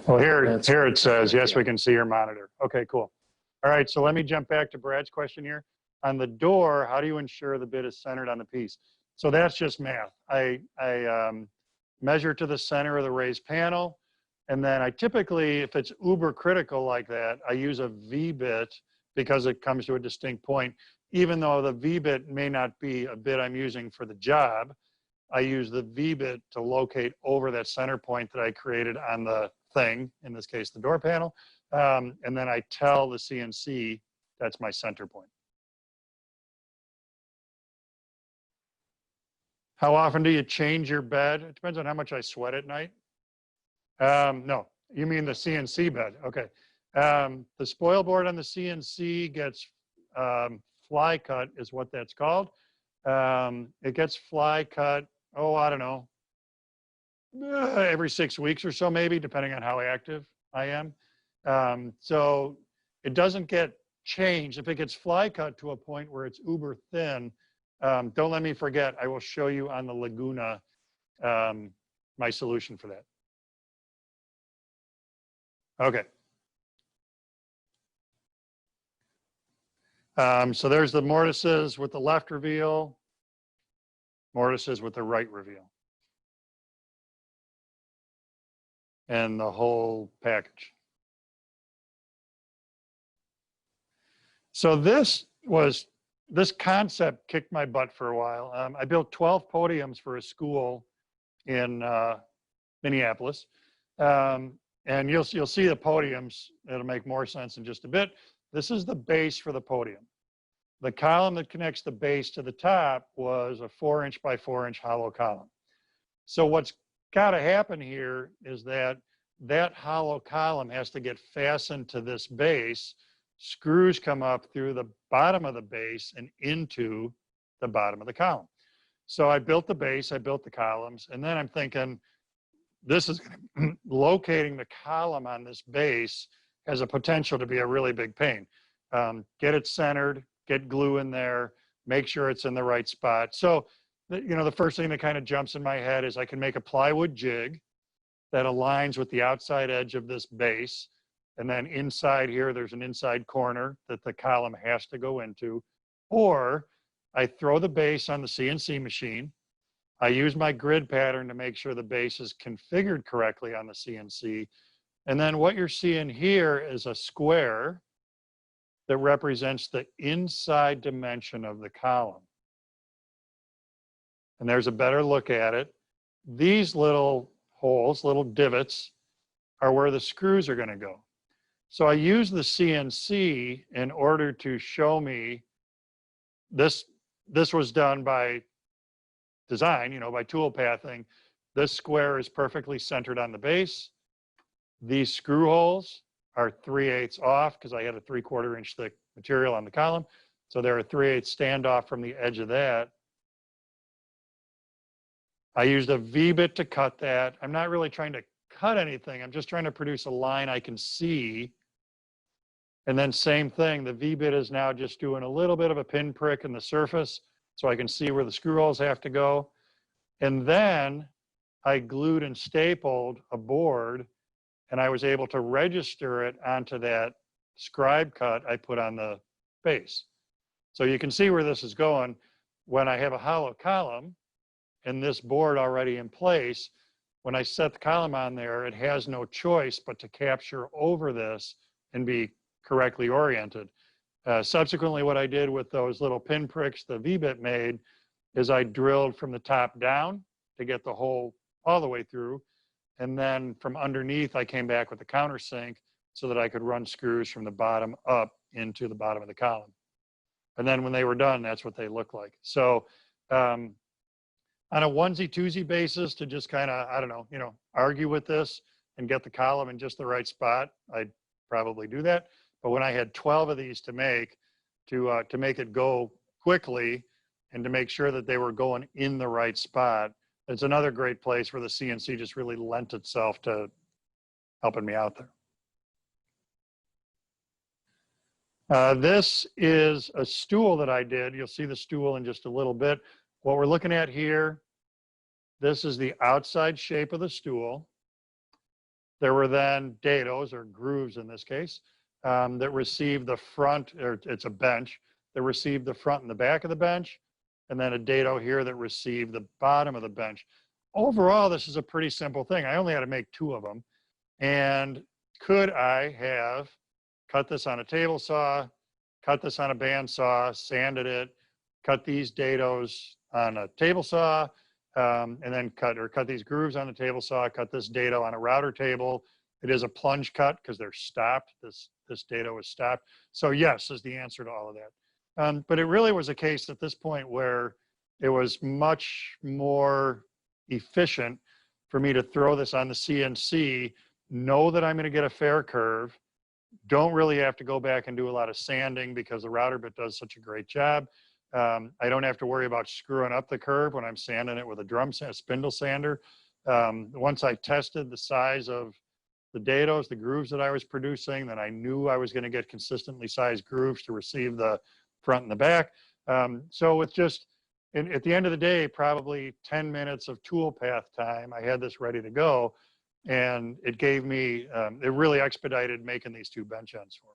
Well, here That's- it says, yes, yeah. we can see your monitor. Okay, cool. All right, so let me jump back to Brad's question here. On the door, how do you ensure the bit is centered on the piece? So that's just math. I measure to the center of the raised panel, and then I typically, if it's uber critical like that, I use a V-bit because it comes to a distinct point. Even though the V-bit may not be a bit I'm using for the job, I use the V-bit to locate over that center point that I created on the thing, in this case, the door panel. And then I tell the CNC that's my center point. How often do you change your bed? It depends on how much I sweat at night. No, you mean the CNC bed. Okay. The spoil board on the CNC gets fly cut is what that's called. It gets fly cut, oh, I don't know, every 6 weeks or so, maybe, depending on how active I am. So it doesn't get changed. If it gets fly cut to a point where it's uber thin, don't let me forget, I will show you on the Laguna my solution for that. Okay. So there's the mortises with the left reveal, mortises with the right reveal. And the whole package. So this concept kicked my butt for a while. I built 12 podiums for a school in Minneapolis. And you'll see the podiums. It'll make more sense in just a bit. This is the base for the podium. The column that connects the base to the top was a 4-inch by 4-inch hollow column. So what's got to happen here is that hollow column has to get fastened to this base. Screws come up through the bottom of the base and into the bottom of the column. So I built the base, I built the columns, and then I'm thinking, this is locating the column on this base has a potential to be a really big pain. Get it centered, get glue in there, make sure it's in the right spot. So, the first thing that kind of jumps in my head is I can make a plywood jig that aligns with the outside edge of this base. And then inside here, there's an inside corner that the column has to go into. Or I throw the base on the CNC machine. I use my grid pattern to make sure the base is configured correctly on the CNC. And then what you're seeing here is a square that represents the inside dimension of the column. And there's a better look at it. These little holes, little divots, are where the screws are going to go. So I use the CNC in order to show me this was done by design, by tool pathing. This square is perfectly centered on the base. These screw holes are 3/8 off because I had a 3/4 inch thick material on the column. So they're a 3/8 standoff from the edge of that. I used a V-bit to cut that. I'm not really trying to cut anything. I'm just trying to produce a line I can see. And then same thing, the V-bit is now just doing a little bit of a pinprick in the surface so I can see where the screw holes have to go. And then I glued and stapled a board, and I was able to register it onto that scribe cut I put on the base. So you can see where this is going. When I have a hollow column and this board already in place, when I set the column on there, it has no choice but to capture over this and be correctly oriented. Subsequently, what I did with those little pinpricks the V-bit made is I drilled from the top down to get the hole all the way through. And then from underneath, I came back with the countersink so that I could run screws from the bottom up into the bottom of the column. And then when they were done, that's what they look like. So on a onesie-twosie basis to just kind of, I don't know, argue with this and get the column in just the right spot, I'd probably do that. But when I had 12 of these to make it go quickly and to make sure that they were going in the right spot, it's another great place where the CNC just really lent itself to helping me out there. This is a stool that I did. You'll see the stool in just a little bit. What we're looking at here, this is the outside shape of the stool. There were then dados, or grooves in this case, that received the front, or it's a bench, that received the front and the back of the bench, and then a dado here that received the bottom of the bench. Overall, this is a pretty simple thing. I only had to make 2 of them. And could I have cut this on a table saw, cut this on a bandsaw, sanded it, cut these dados on a table saw, and then cut these grooves on the table saw, cut this dado on a router table. It is a plunge cut because they're stopped. This dado is stopped. So yes is the answer to all of that. But it really was a case at this point where it was much more efficient for me to throw this on the CNC, know that I'm going to get a fair curve, don't really have to go back and do a lot of sanding because the router bit does such a great job. I don't have to worry about screwing up the curve when I'm sanding it with a spindle sander. Once I tested the size of the dados, the grooves that I was producing, then I knew I was going to get consistently sized grooves to receive the front and the back. So with just, at the end of the day, probably 10 minutes of tool path time, I had this ready to go. And it gave me, it really expedited making these 2 bench ends for me.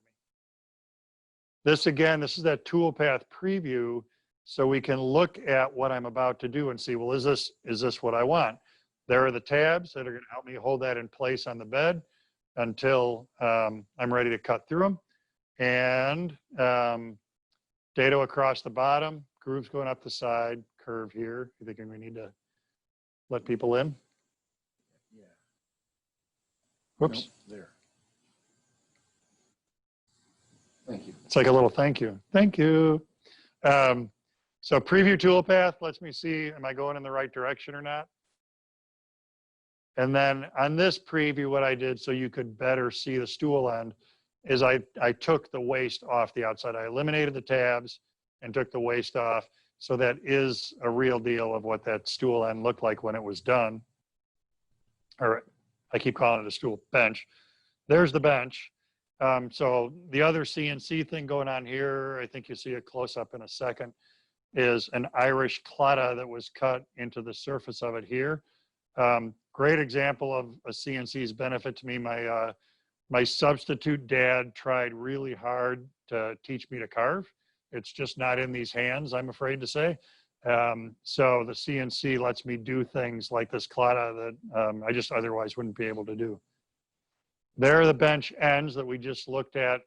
This again, this is that tool path preview, so we can look at what I'm about to do and see, well, is this what I want? There are the tabs that are going to help me hold that in place on the bed until I'm ready to cut through them. And dado across the bottom, grooves going up the side, curve here. You thinking we need to let people in? Yeah. Whoops. Nope, there. Thank you. It's like a little thank you. Thank you. So preview toolpath lets me see, am I going in the right direction or not? And then on this preview, what I did so you could better see the stool end is I took the waste off the outside. I eliminated the tabs and took the waste off. So that is a real deal of what that stool end looked like when it was done. Or I keep calling it a stool bench. There's the bench. So the other CNC thing going on here, I think you'll see a close up in a second, is an Irish claddagh that was cut into the surface of it here. Great example of a CNC's benefit to me. My substitute dad tried really hard to teach me to carve. It's just not in these hands, I'm afraid to say. So the CNC lets me do things like this claddagh that I just otherwise wouldn't be able to do. There are the bench ends that we just looked at.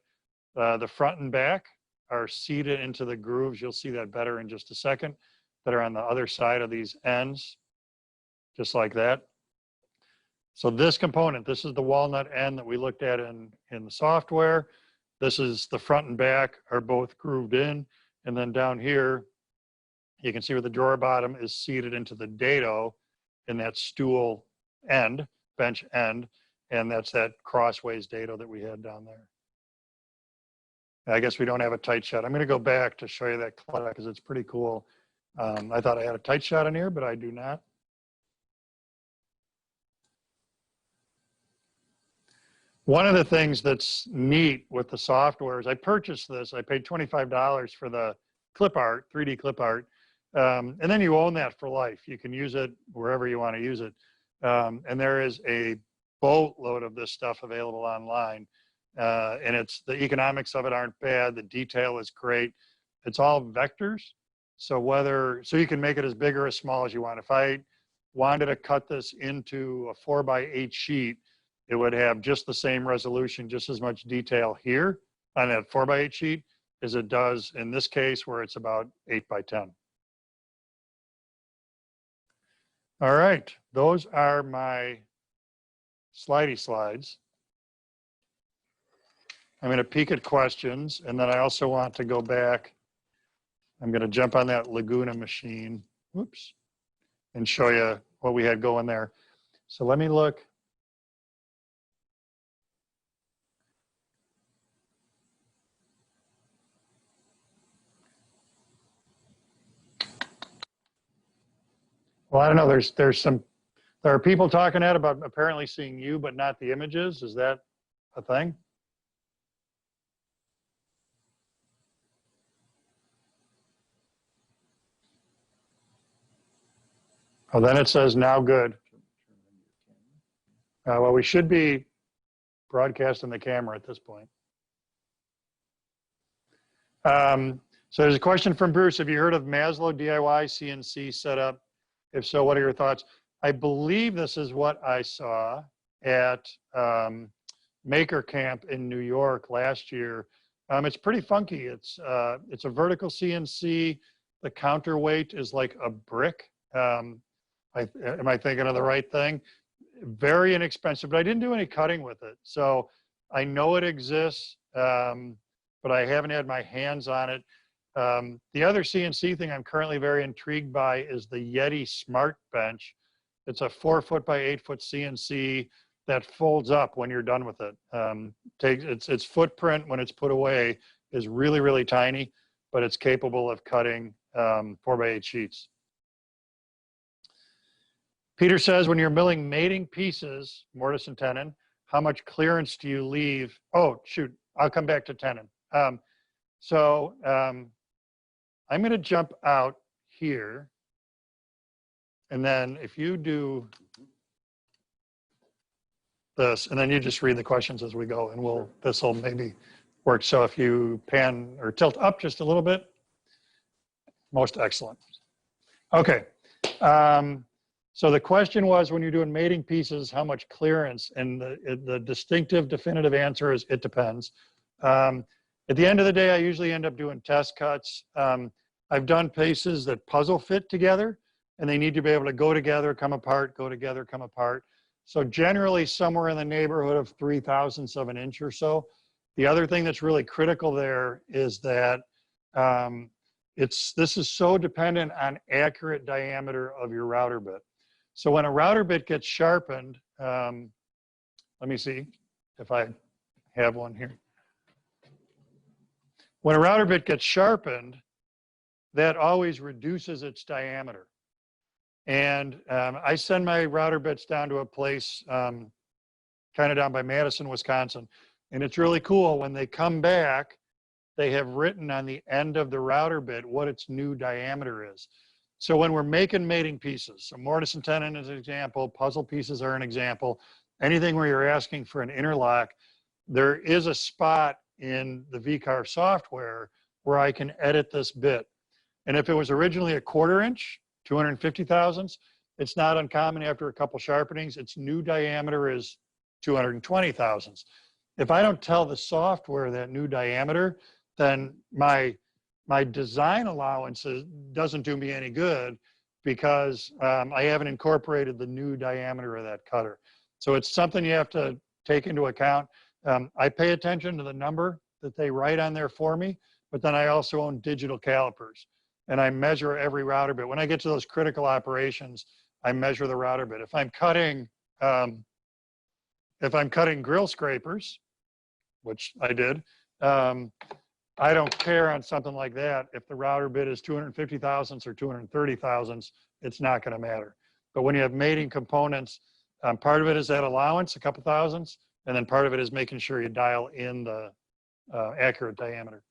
The front and back are seated into the grooves. You'll see that better in just a second, that are on the other side of these ends, just like that. So this component, this is the walnut end that we looked at in the software. This is the front and back are both grooved in. And then down here, you can see where the drawer bottom is seated into the dado in that stool end, bench end. And that's that crossways dado that we had down there. I guess we don't have a tight shot. I'm going to go back to show you that clutter because it's pretty cool. I thought I had a tight shot in here, but I do not. One of the things that's neat with the software is I purchased this. I paid $25 for the clip art, 3D clip art. And then you own that for life. You can use it wherever you want to use it. And there is a boatload of this stuff available online. And it's the economics of it aren't bad. The detail is great. It's all vectors. So you can make it as big or as small as you want. If I wanted to cut this into a 4x8 sheet, it would have just the same resolution, just as much detail here on that 4x8 sheet as it does in this case where it's about 8x10. All right, those are my slidey slides. I'm going to peek at questions, and then I also want to go back. I'm going to jump on that Laguna machine, whoops, and show you what we had going there. So let me look. Well, I don't know. There are people talking about apparently seeing you, but not the images. Is that a thing? Oh, then it says now good. Well, we should be broadcasting the camera at this point. So there's a question from Bruce. Have you heard of Maslow DIY CNC setup? If so, what are your thoughts? I believe this is what I saw at Maker Camp in New York last year. It's pretty funky. It's a vertical CNC. The counterweight is like a brick. Am I thinking of the right thing? Very inexpensive, but I didn't do any cutting with it. So I know it exists, but I haven't had my hands on it. The other CNC thing I'm currently very intrigued by is the Yeti Smart Bench. It's a 4-foot by 8-foot CNC that folds up when you're done with it. Its footprint when it's put away is really, really tiny, but it's capable of cutting 4x8 sheets. Peter says, when you're milling mating pieces, mortise and tenon, how much clearance do you leave? Oh, shoot, I'll come back to tenon. I'm going to jump out here. And then if you do this, and then you just read the questions as we go, and this will maybe work. So if you pan or tilt up just a little bit, most excellent. Okay. So the question was, when you're doing mating pieces, how much clearance? And the distinctive, definitive answer is it depends. At the end of the day, I usually end up doing test cuts. I've done pieces that puzzle fit together, and they need to be able to go together, come apart, go together, come apart. So generally somewhere in the neighborhood of 0.03 of an inch or so. The other thing that's really critical there is that this is so dependent on accurate diameter of your router bit. So when a router bit gets sharpened, let me see if I have one here. When a router bit gets sharpened, that always reduces its diameter. And I send my router bits down to a place kind of down by Madison, Wisconsin. And it's really cool. When they come back, they have written on the end of the router bit what its new diameter is. So when we're making mating pieces, so mortise and tenon is an example, puzzle pieces are an example, anything where you're asking for an interlock, there is a spot in the VCarve software where I can edit this bit. And if it was originally a 1/4 inch, 250 thousandths, it's not uncommon after a couple sharpenings, its new diameter is 220 thousandths. If I don't tell the software that new diameter, then my design allowances doesn't do me any good because I haven't incorporated the new diameter of that cutter. So it's something you have to take into account. I pay attention to the number that they write on there for me, but then I also own digital calipers and I measure every router bit. When I get to those critical operations, I measure the router bit. If I'm cutting grill scrapers, which I did, I don't care on something like that. If the router bit is 250 thousandths or 230 thousandths, it's not going to matter. But when you have mating components, part of it is that allowance, a couple thousandths, and then part of it is making sure you dial in the accurate diameter.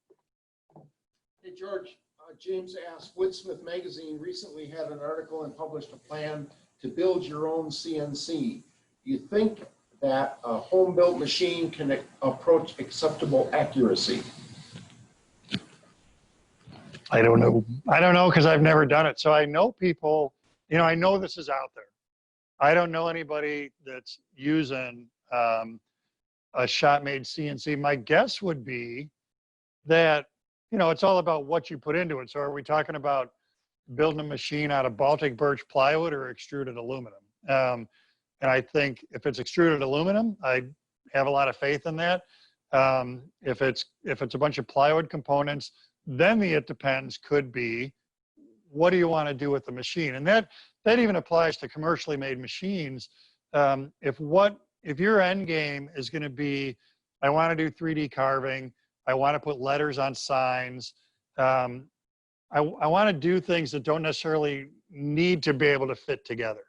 Hey, George, James asked, Woodsmith Magazine recently had an article and published a plan to build your own CNC. Do you think that a home-built machine can approach acceptable accuracy? I don't know. I don't know because I've never done it. So I know people, you know, I know this is out there. I don't know anybody that's using a shop-made CNC. My guess would be that, you know, it's all about what you put into it. So are we talking about building a machine out of Baltic birch plywood or extruded aluminum? And I think if it's extruded aluminum, I have a lot of faith in that. If it's a bunch of plywood components, then the it depends could be, what do you want to do with the machine? And that even applies to commercially made machines. If your end game is going to be, I want to do 3D carving, I want to put letters on signs, I want to do things that don't necessarily need to be able to fit together.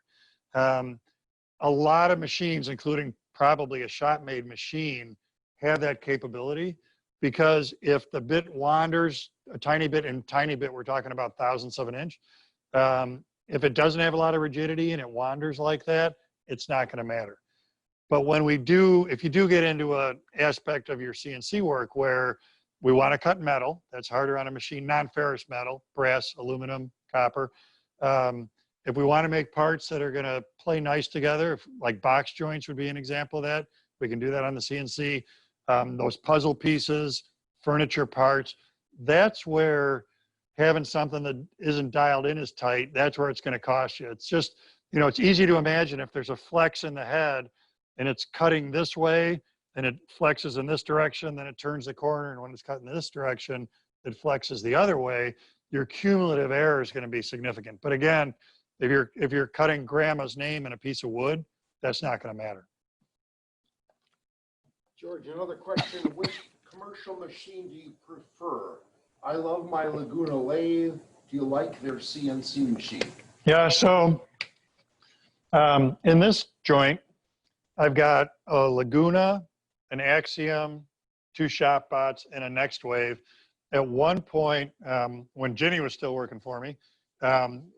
A lot of machines, including probably a shop-made machine, have that capability, because if the bit wanders a tiny bit, and tiny bit, we're talking about thousandths of an inch, if it doesn't have a lot of rigidity and it wanders like that, it's not going to matter. But if you do get into an aspect of your CNC work where we want to cut metal, that's harder on a machine, non-ferrous metal, brass, aluminum, copper. If we want to make parts that are going to play nice together, like box joints would be an example of that, we can do that on the CNC. Those puzzle pieces, furniture parts, that's where having something that isn't dialed in as tight, that's where it's going to cost you. It's just, you know, it's easy to imagine if there's a flex in the head and it's cutting this way and it flexes in this direction, then it turns the corner, and when it's cut in this direction, it flexes the other way, your cumulative error is going to be significant. But again, if you're cutting grandma's name in a piece of wood, that's not going to matter. George, another question. Which commercial machine do you prefer? I love my Laguna lathe. Do you like their CNC machine? Yeah, so in this joint, I've got a Laguna, an Axiom, 2 shop bots, and a Next Wave. At one point, when Ginny was still working for me,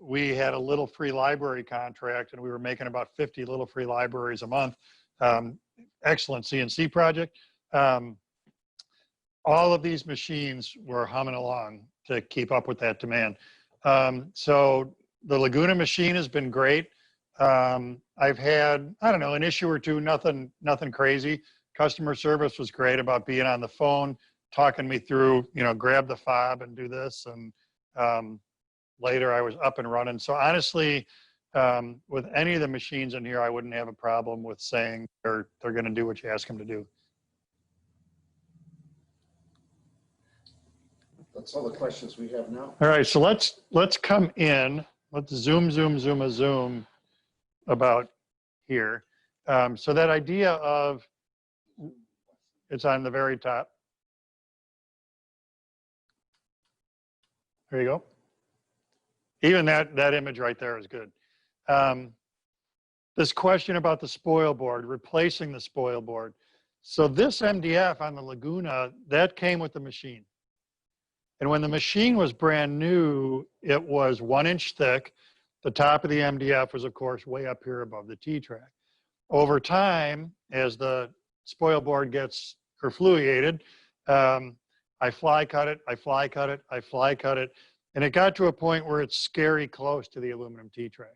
we had a little free library contract, and we were making about 50 little free libraries a month. Excellent CNC project. All of these machines were humming along to keep up with that demand. So the Laguna machine has been great. I've had, I don't know, an issue or two, nothing crazy. Customer service was great about being on the phone, talking me through, you know, grab the fob and do this. And later I was up and running. So honestly, with any of the machines in here, I wouldn't have a problem with saying they're going to do what you ask them to do. That's all the questions we have now. All right, so let's come in. Let's zoom about here. So that idea of, it's on the very top. There you go. Even that image right there is good. This question about the spoil board, replacing the spoil board. So this MDF on the Laguna, that came with the machine. And when the machine was brand new, it was 1 inch thick. The top of the MDF was, of course, way up here above the T-track. Over time, as the spoil board gets kerfluiated, I fly cut it, I fly cut it, I fly cut it. And it got to a point where it's scary close to the aluminum T-track.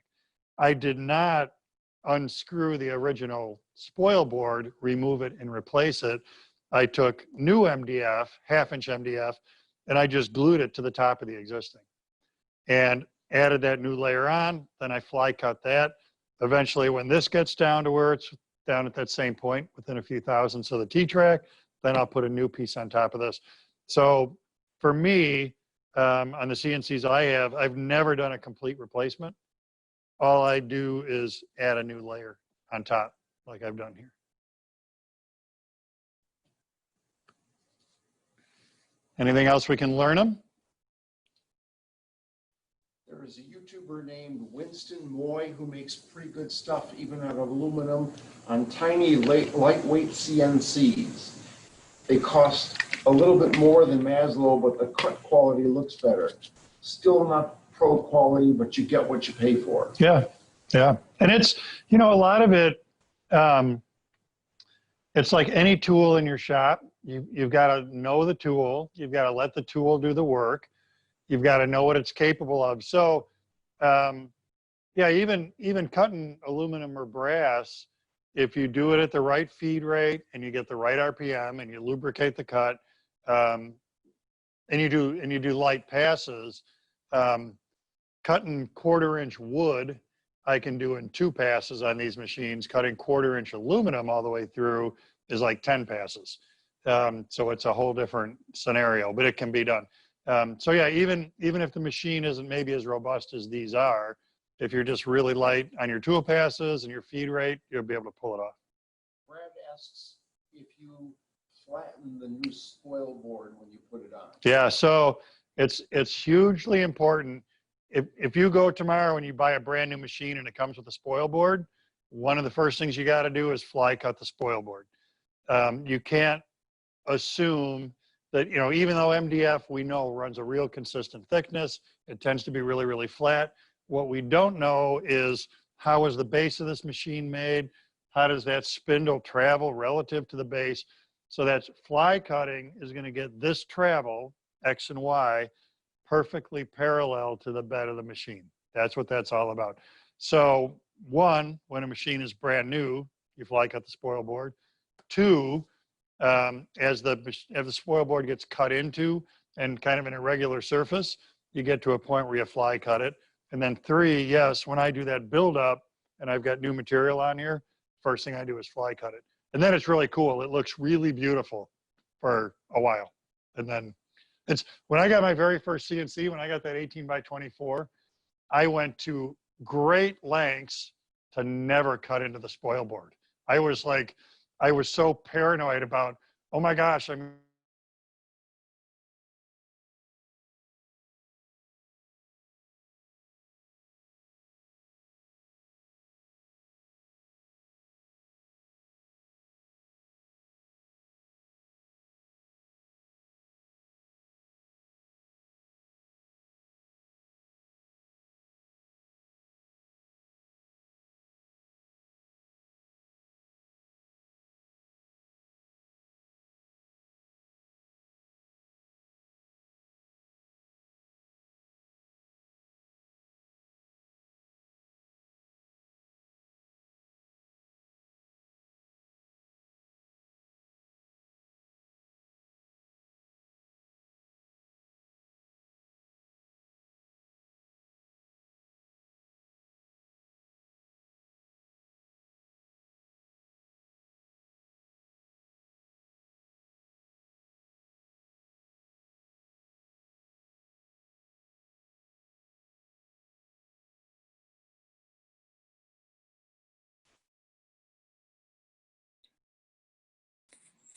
I did not unscrew the original spoil board, remove it, and replace it. I took new MDF, 1/2 inch MDF, and I just glued it to the top of the existing and added that new layer on. Then I fly cut that. Eventually, when this gets down to where it's down at that same point, within a few thousandths of the T-track, then I'll put a new piece on top of this. So for me, on the CNCs I've never done a complete replacement. All I do is add a new layer on top, like I've done here. Anything else we can learn them? There is a YouTuber named Winston Moy who makes pretty good stuff, even out of aluminum, on tiny, lightweight CNCs. They cost a little bit more than Maslow, but the cut quality looks better. Still not pro quality, but you get what you pay for. Yeah, yeah. And it's, a lot of it, it's like any tool in your shop. You've got to know the tool. You've got to let the tool do the work. You've got to know what it's capable of. So, yeah, even cutting aluminum or brass, if you do it at the right feed rate and you get the right RPM and you lubricate the cut, and you do light passes, cutting 1/4-inch wood, I can do in 2 passes on these machines. Cutting 1/4-inch aluminum all the way through is like 10 passes. So it's a whole different scenario, but it can be done. So yeah, even if the machine isn't maybe as robust as these are, if you're just really light on your tool passes and your feed rate, you'll be able to pull it off. Brad asks if you flatten the new spoil board when you put it on. Yeah, so it's hugely important. If you go tomorrow and you buy a brand new machine and it comes with a spoil board, one of the first things you got to do is fly cut the spoil board. You can't assume that, even though MDF we know runs a real consistent thickness, it tends to be really, really flat. What we don't know is how is the base of this machine made? How does that spindle travel relative to the base? So that's fly cutting is going to get this travel, X and Y, perfectly parallel to the bed of the machine. That's what that's all about. So one, when a machine is brand new, you fly cut the spoil board. Two, as the spoil board gets cut into and kind of an irregular surface, you get to a point where you fly cut it. And then 3, yes, when I do that build up and I've got new material on here, first thing I do is fly cut it. And then it's really cool. It looks really beautiful for a while. And then it's, when I got my very first CNC, when I got that 18x24, I went to great lengths to never cut into the spoil board. I was so paranoid about, oh my gosh, I'm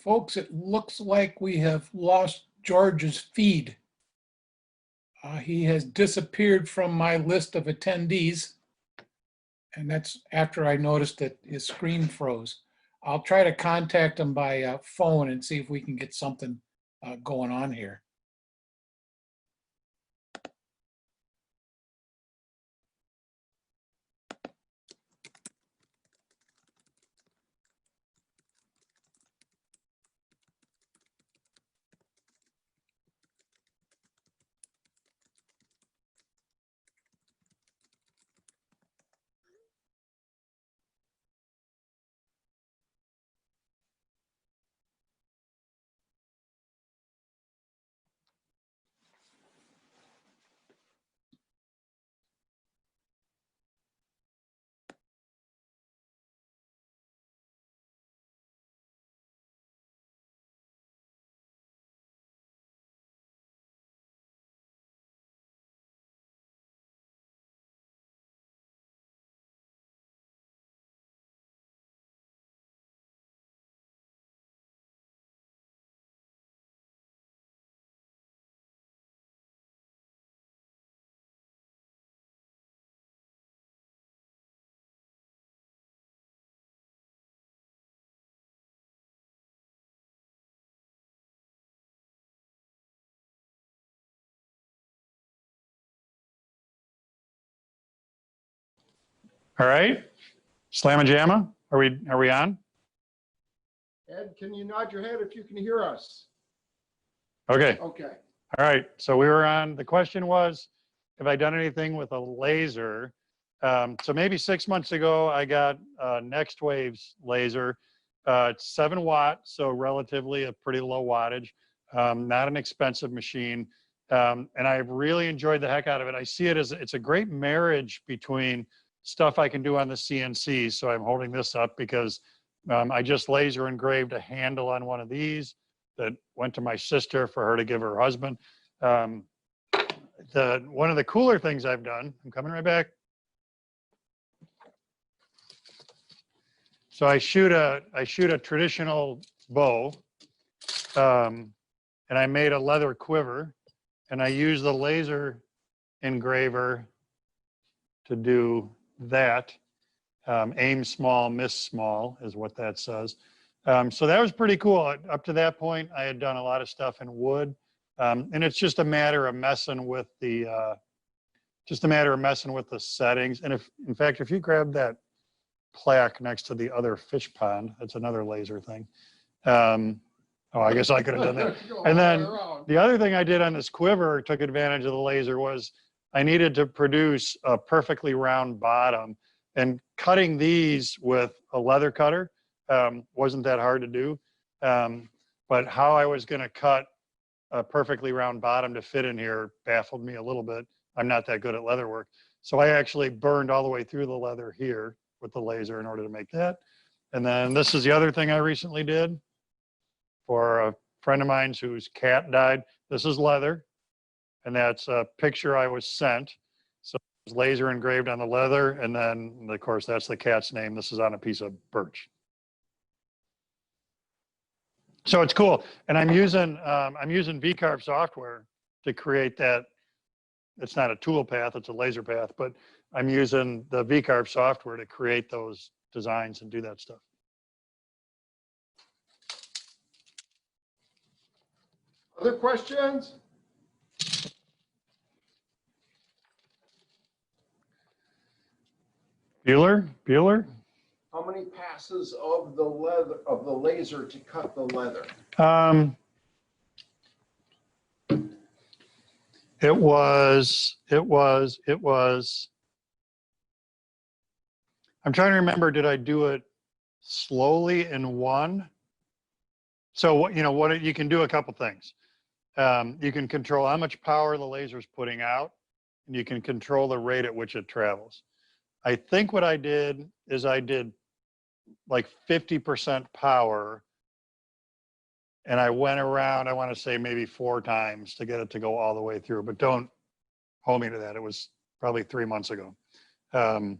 Folks, it looks like we have lost George's feed. He has disappeared from my list of attendees. And that's after I noticed that his screen froze. I'll try to contact him by phone and see if we can get something going on here. All right. Slamma Jamma, are we on? Ed, can you nod your head if you can hear us? Okay. Okay. All right. So we were on, the question was, have I done anything with a laser? So maybe 6 months ago, I got Next Wave's laser. It's 7 watt, so relatively a pretty low wattage, not an expensive machine. And I've really enjoyed the heck out of it. I see it as, it's a great marriage between stuff I can do on the CNC. So I'm holding this up because I just laser engraved a handle on one of these that went to my sister for her to give her husband. One of the cooler things I've done, I'm coming right back. So I shoot a traditional bow, and I made a leather quiver, and I use the laser engraver to do that. Aim small, miss small is what that says. So that was pretty cool. Up to that point, I had done a lot of stuff in wood, and it's just a matter of messing with the settings. And if, in fact, if you grab that plaque next to the other fish pond, that's another laser thing. Oh, I guess I could have done that. And then the other thing I did on this quiver, took advantage of the laser, was I needed to produce a perfectly round bottom, and cutting these with a leather cutter wasn't that hard to do. But how I was going to cut a perfectly round bottom to fit in here baffled me a little bit. I'm not that good at leather work. So I actually burned all the way through the leather here with the laser in order to make that. And then this is the other thing I recently did for a friend of mine whose cat died. This is leather, and that's a picture I was sent. So it was laser engraved on the leather, and then of course that's the cat's name. This is on a piece of birch. So it's cool, and I'm using VCarve software to create that. It's not a tool path, it's a laser path, but I'm using the VCarve software to create those designs and do that stuff. Other questions? Bueller? How many passes of the laser to cut the leather? It was, I'm trying to remember, did I do it slowly in one? So what you can do a couple things. You can control how much power the laser is putting out, and you can control the rate at which it travels. I think what I did is I did like 50% power, and I went around, I want to say maybe 4 times to get it to go all the way through, but don't hold me to that. It was probably 3 months ago. And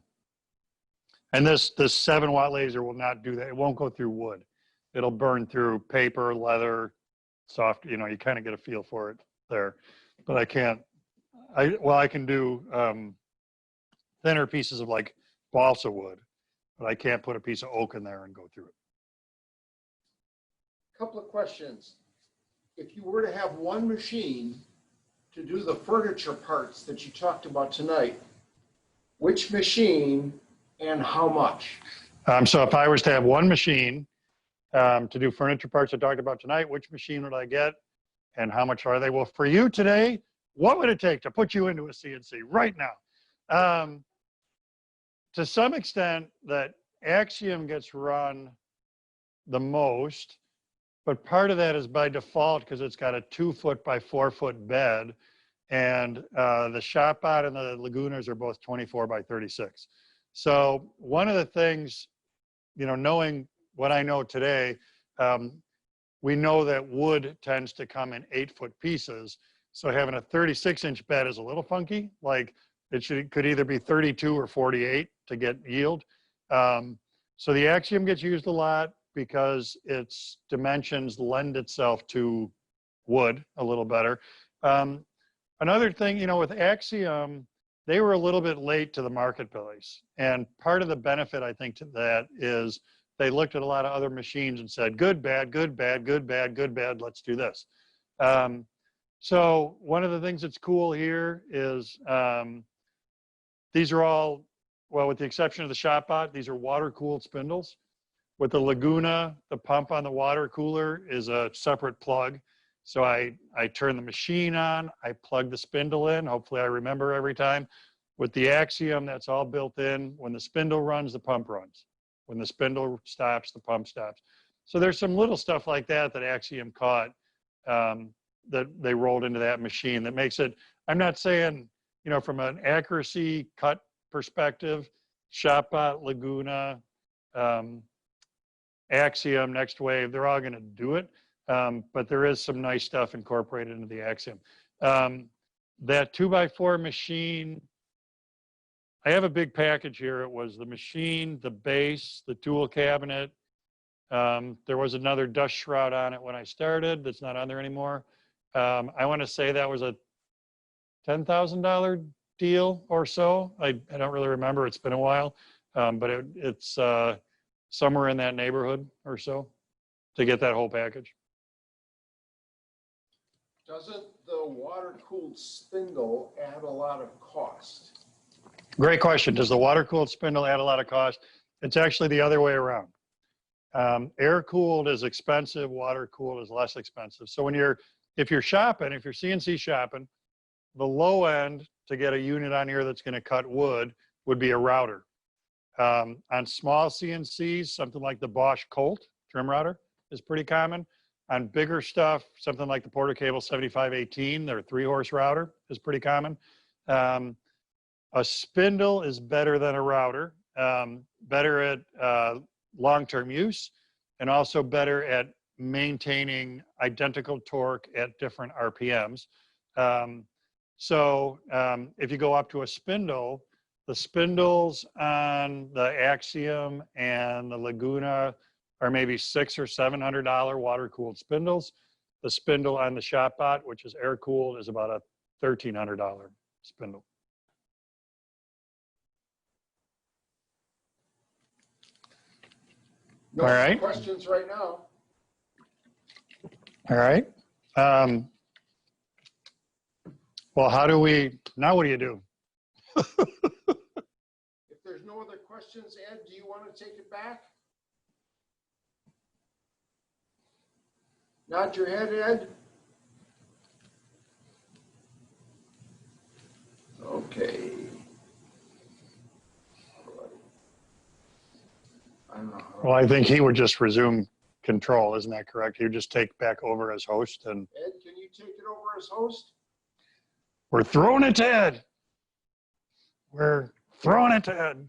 this 7 watt laser will not do that. It won't go through wood. It'll burn through paper, leather, soft, you kind of get a feel for it there. But I can't, I can do thinner pieces of like balsa wood, but I can't put a piece of oak in there and go through it. Couple of questions. If you were to have one machine to do the furniture parts that you talked about tonight, which machine and how much? So if I was to have one machine to do furniture parts I talked about tonight, which machine would I get and how much are they? Well, for you today, what would it take to put you into a CNC right now? To some extent, that Axiom gets run the most, but part of that is by default because it's got a 2-foot by 4-foot bed, and the ShopBot and the Lagunas are both 24 by 36. So one of the things, knowing what I know today, we know that wood tends to come in 8-foot pieces. So having a 36-inch bed is a little funky. Like could either be 32 or 48 to get yield. So the Axiom gets used a lot because its dimensions lend itself to wood a little better. Another thing, with Axiom, they were a little bit late to the marketplace. And part of the benefit, I think, to that is they looked at a lot of other machines and said, good, bad, good, bad, good, bad, good, bad, let's do this. So one of the things that's cool here is these are all well, with the exception of the ShopBot, these are water-cooled spindles. With the Laguna, the pump on the water cooler is a separate plug. So I turn the machine on, I plug the spindle in, hopefully I remember every time. With the Axiom, that's all built in. When the spindle runs, the pump runs. When the spindle stops, the pump stops. So there's some little stuff like that that Axiom caught that they rolled into that machine that makes it, I'm not saying, you know, from an accuracy cut perspective, ShopBot, Laguna, Axiom, Next Wave, they're all going to do it. But there is some nice stuff incorporated into the Axiom. That 2x4 machine, I have a big package here. It was the machine, the base, the tool cabinet. There was another dust shroud on it when I started that's not on there anymore. I want to say that was a $10,000 deal or so. I don't really remember. It's been a while, but it's somewhere in that neighborhood or so to get that whole package. Doesn't the water-cooled spindle add a lot of cost? Great question. Does the water-cooled spindle add a lot of cost? It's actually the other way around. Air-cooled is expensive, water-cooled is less expensive. So if you're shopping, if you're CNC shopping, the low end to get a unit on here that's going to cut wood would be a router. On small CNCs, something like the Bosch Colt trim router is pretty common. On bigger stuff, something like the Porter Cable 7518, their 3-horse router is pretty common. A spindle is better than a router, better at long-term use, and also better at maintaining identical torque at different RPMs. If you go up to a spindle, the spindles on the Axiom and the Laguna are maybe $600 or $700 water-cooled spindles. The spindle on the ShopBot, which is air-cooled, is about a $1,300 spindle. No All right. questions right now. All right. Well, now what do you do? If there's no other questions, Ed, do you want to take it back? Nod your head, Ed. Okay. I don't know. Well, I think he would just resume control. Isn't that correct? He would just take back over as host, and Ed, can you take it over as host? we're throwing it to Ed. We're throwing it to Ed.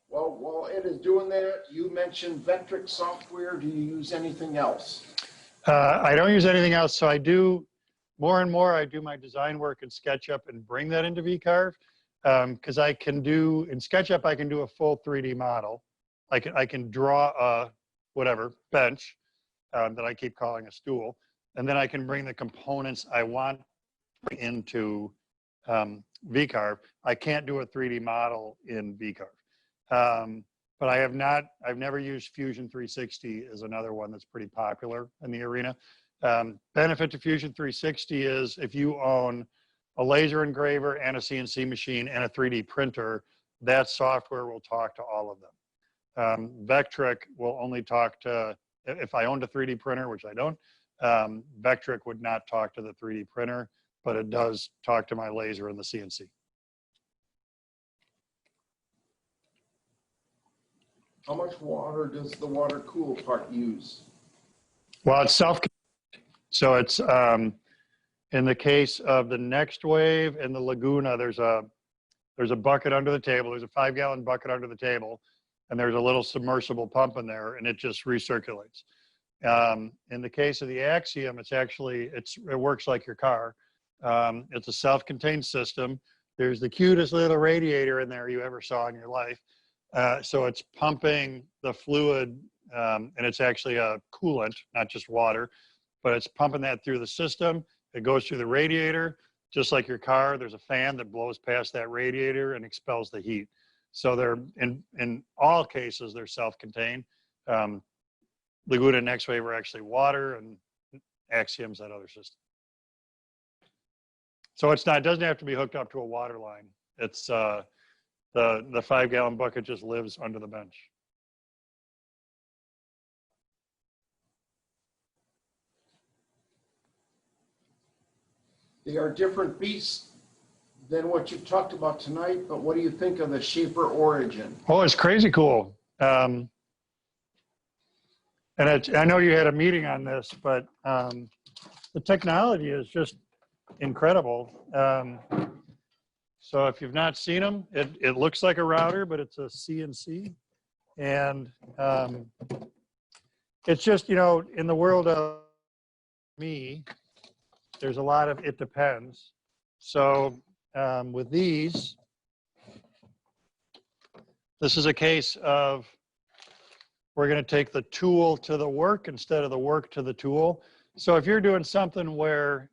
Well, while Ed is doing that, you mentioned Vectric software. Do you use anything else? I don't use anything else. So I do more and more. I do my design work in SketchUp and bring that into VCarve because I can do in SketchUp. I can do a full 3D model. I can draw a whatever bench that I keep calling a stool, and then I can bring the components I want into VCarve. I can't do a 3D model in VCarve. But I've never used Fusion 360 as another one that's pretty popular in the arena. Benefit to Fusion 360 is if you own a laser engraver and a CNC machine and a 3D printer, that software will talk to all of them. Vectric will only talk to, if I owned a 3D printer, which I don't, Vectric would not talk to the 3D printer, but it does talk to my laser and the CNC. How much water does the water cool part use? Well, it's so it's in the case of the Next Wave and the Laguna, there's a bucket under the table. There's a 5-gallon bucket under the table, and there's a little submersible pump in there, and it just recirculates. In the case of the Axiom, it works like your car. It's a self-contained system. There's the cutest little radiator in there you ever saw in your life. So it's pumping the fluid, and it's actually a coolant, not just water, but it's pumping that through the system. It goes through the radiator, just like your car. There's a fan that blows past that radiator and expels the heat. So they're, in all cases, they're self-contained. Laguna and Next Wave are actually water, and Axiom's that other system. So it's not, it doesn't have to be hooked up to a water line. It's the 5-gallon bucket just lives under the bench. They are different beasts than what you've talked about tonight, but what do you think of the Shaper Origin? Oh, it's crazy cool. And I know you had a meeting on this, but the technology is just incredible. So if you've not seen them, it looks like a router, but it's a CNC. And it's just, you know, in the world of me, there's a lot of it depends. So with these, this is a case of we're going to take the tool to the work instead of the work to the tool. So if you're doing something where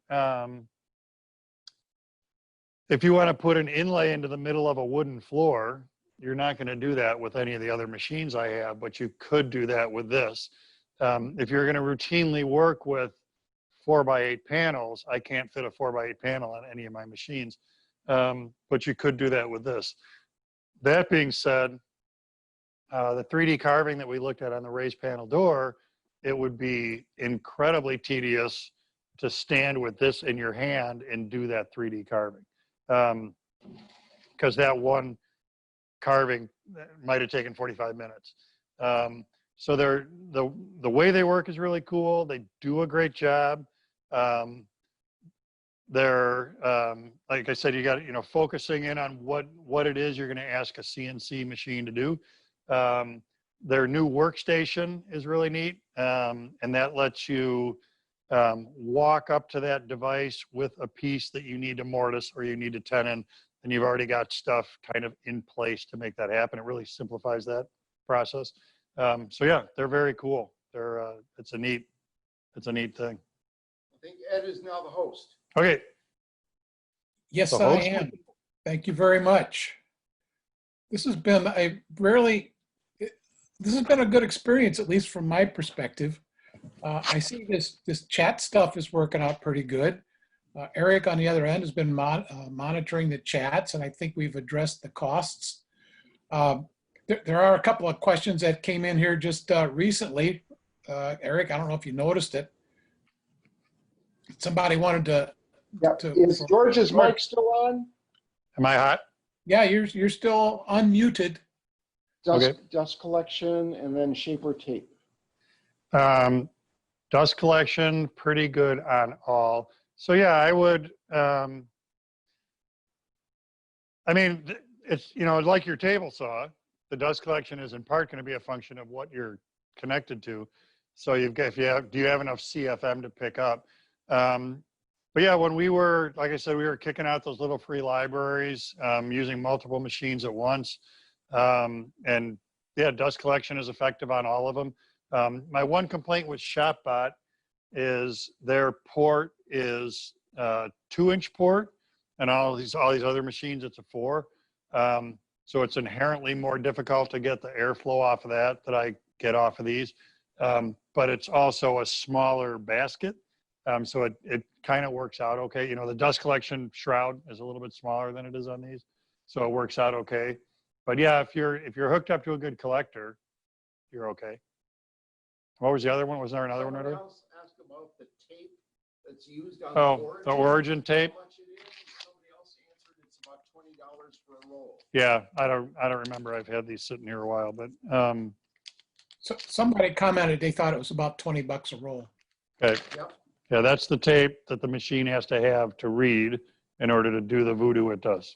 if you want to put an inlay into the middle of a wooden floor, you're not going to do that with any of the other machines I have, but you could do that with this. If you're going to routinely work with 4x8 panels, I can't fit a 4x8 panel on any of my machines, but you could do that with this. That being said, the 3D carving that we looked at on the raised panel door, it would be incredibly tedious to stand with this in your hand and do that 3D carving. Because that one carving might have taken 45 minutes. So the way they work is really cool. They do a great job. They're, like I said, you got, you know, focusing in on what it is you're going to ask a CNC machine to do. Their new workstation is really neat. And that lets you walk up to that device with a piece that you need to mortise or you need to tenon, and you've already got stuff kind of in place to make that happen. It really simplifies that process. So yeah, they're very cool. They're it's a neat thing. I think Ed is now the host. Okay. Yes, The I host? am. Thank you very much. This has been a good experience, at least from my perspective. I see this chat stuff is working out pretty good. Eric, on the other end, has been monitoring the chats, and I think we've addressed the costs. There are a couple of questions that came in here just recently. Eric, I don't know if you noticed it. Somebody wanted to. Yep. Is George's mic still on? Am I hot? Yeah, you're still unmuted. Dust collection and then Shaper tape. Dust collection, pretty good on all. So yeah, I would, I mean, it's, you know, like your table saw, the dust collection is in part going to be a function of what you're connected to. So you've got, do you have enough CFM to pick up? But yeah, when we were, like I said, we were kicking out those little free libraries, using multiple machines at once. And yeah, dust collection is effective on all of them. My one complaint with ShopBot is their port is 2-inch port, and all these other machines it's a 4. So it's inherently more difficult to get the airflow off of that I get off of these. But it's also a smaller basket. So it kind of works out okay. You know, the dust collection shroud is a little bit smaller than it is on these, so it works out okay. But yeah, if you're hooked up to a good collector, you're okay. What was the other one? Was there another one? Someone else asked about the tape that's used on the Origin tape. How much it is? Somebody else answered it's about $20 for a roll. Yeah, I don't remember. I've had these sitting here a while, but So somebody commented they thought it was about $20 a roll. okay. Yep. Yeah, that's the tape that the machine has to have to read in order to do the voodoo it does.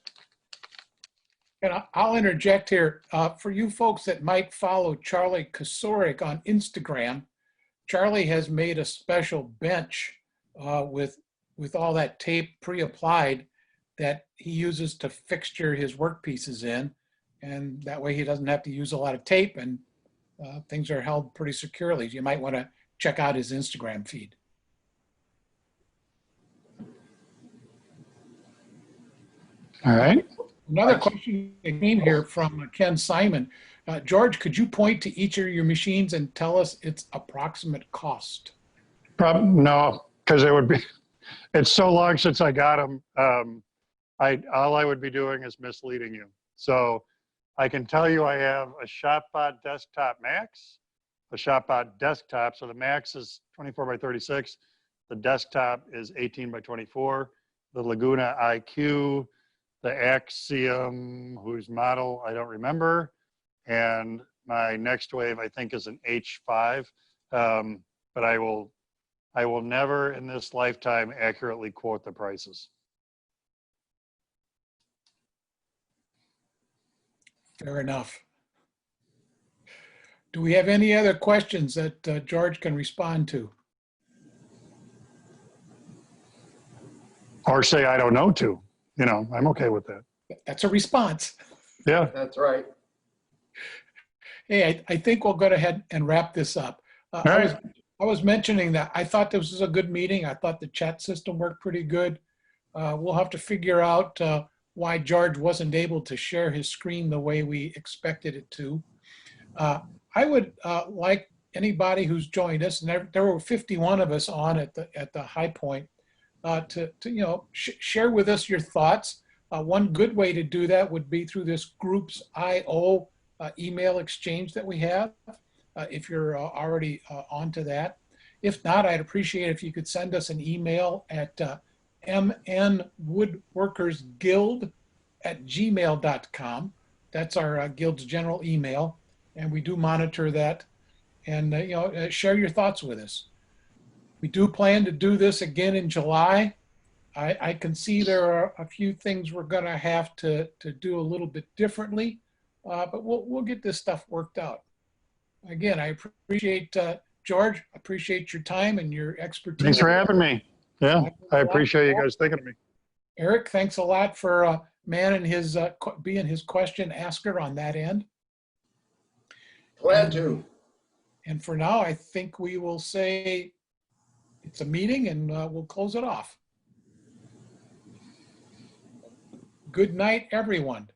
And I'll interject here. For you folks that might follow Charlie Kosorik on Instagram, Charlie has made a special bench with all that tape pre-applied that he uses to fixture his work pieces in. And that way he doesn't have to use a lot of tape, and things are held pretty securely. You might want to check out his Instagram feed. All right. Another question that came here from Ken Simon. George, could you point to each of your machines and tell us its approximate cost? No, because it would be, It's so long since I got them. All I would be doing is misleading you. So I can tell you I have a ShopBot Desktop Max, a ShopBot Desktop. So the Max is 24 by 36. The desktop is 18 by 24. The Laguna IQ, the Axiom, whose model I don't remember, and my next wave I think is an H5. But I will never in this lifetime accurately quote the prices. Fair enough. Do we have any other questions that George can respond to? Or say I don't know to. You know, I'm okay with that. That's a response. Yeah. That's right. Hey, I think we'll go ahead and wrap this up. All right. I was mentioning that I thought this was a good meeting. I thought the chat system worked pretty good. We'll have to figure out why George wasn't able to share his screen the way we expected it to. I would like anybody who's joined us, and there were 51 of us on at the high point, to share with us your thoughts. One good way to do that would be through this Groups IO email exchange that we have, if you're already onto that. If not, I'd appreciate if you could send us an email at mnwoodworkersguild@gmail.com. That's our guild's general email, and we do monitor that. And share your thoughts with us. We do plan to do this again in July. I can see there are a few things we're going to have to do a little bit differently, but we'll get this stuff worked out. Again, I appreciate George. Appreciate your time and your expertise. Thanks for having me. Yeah, I appreciate you guys thinking of me. Eric, thanks a lot for being his question asker on that end. Glad to. And for now, I think we will say it's a meeting, and we'll close it off. Good night, everyone.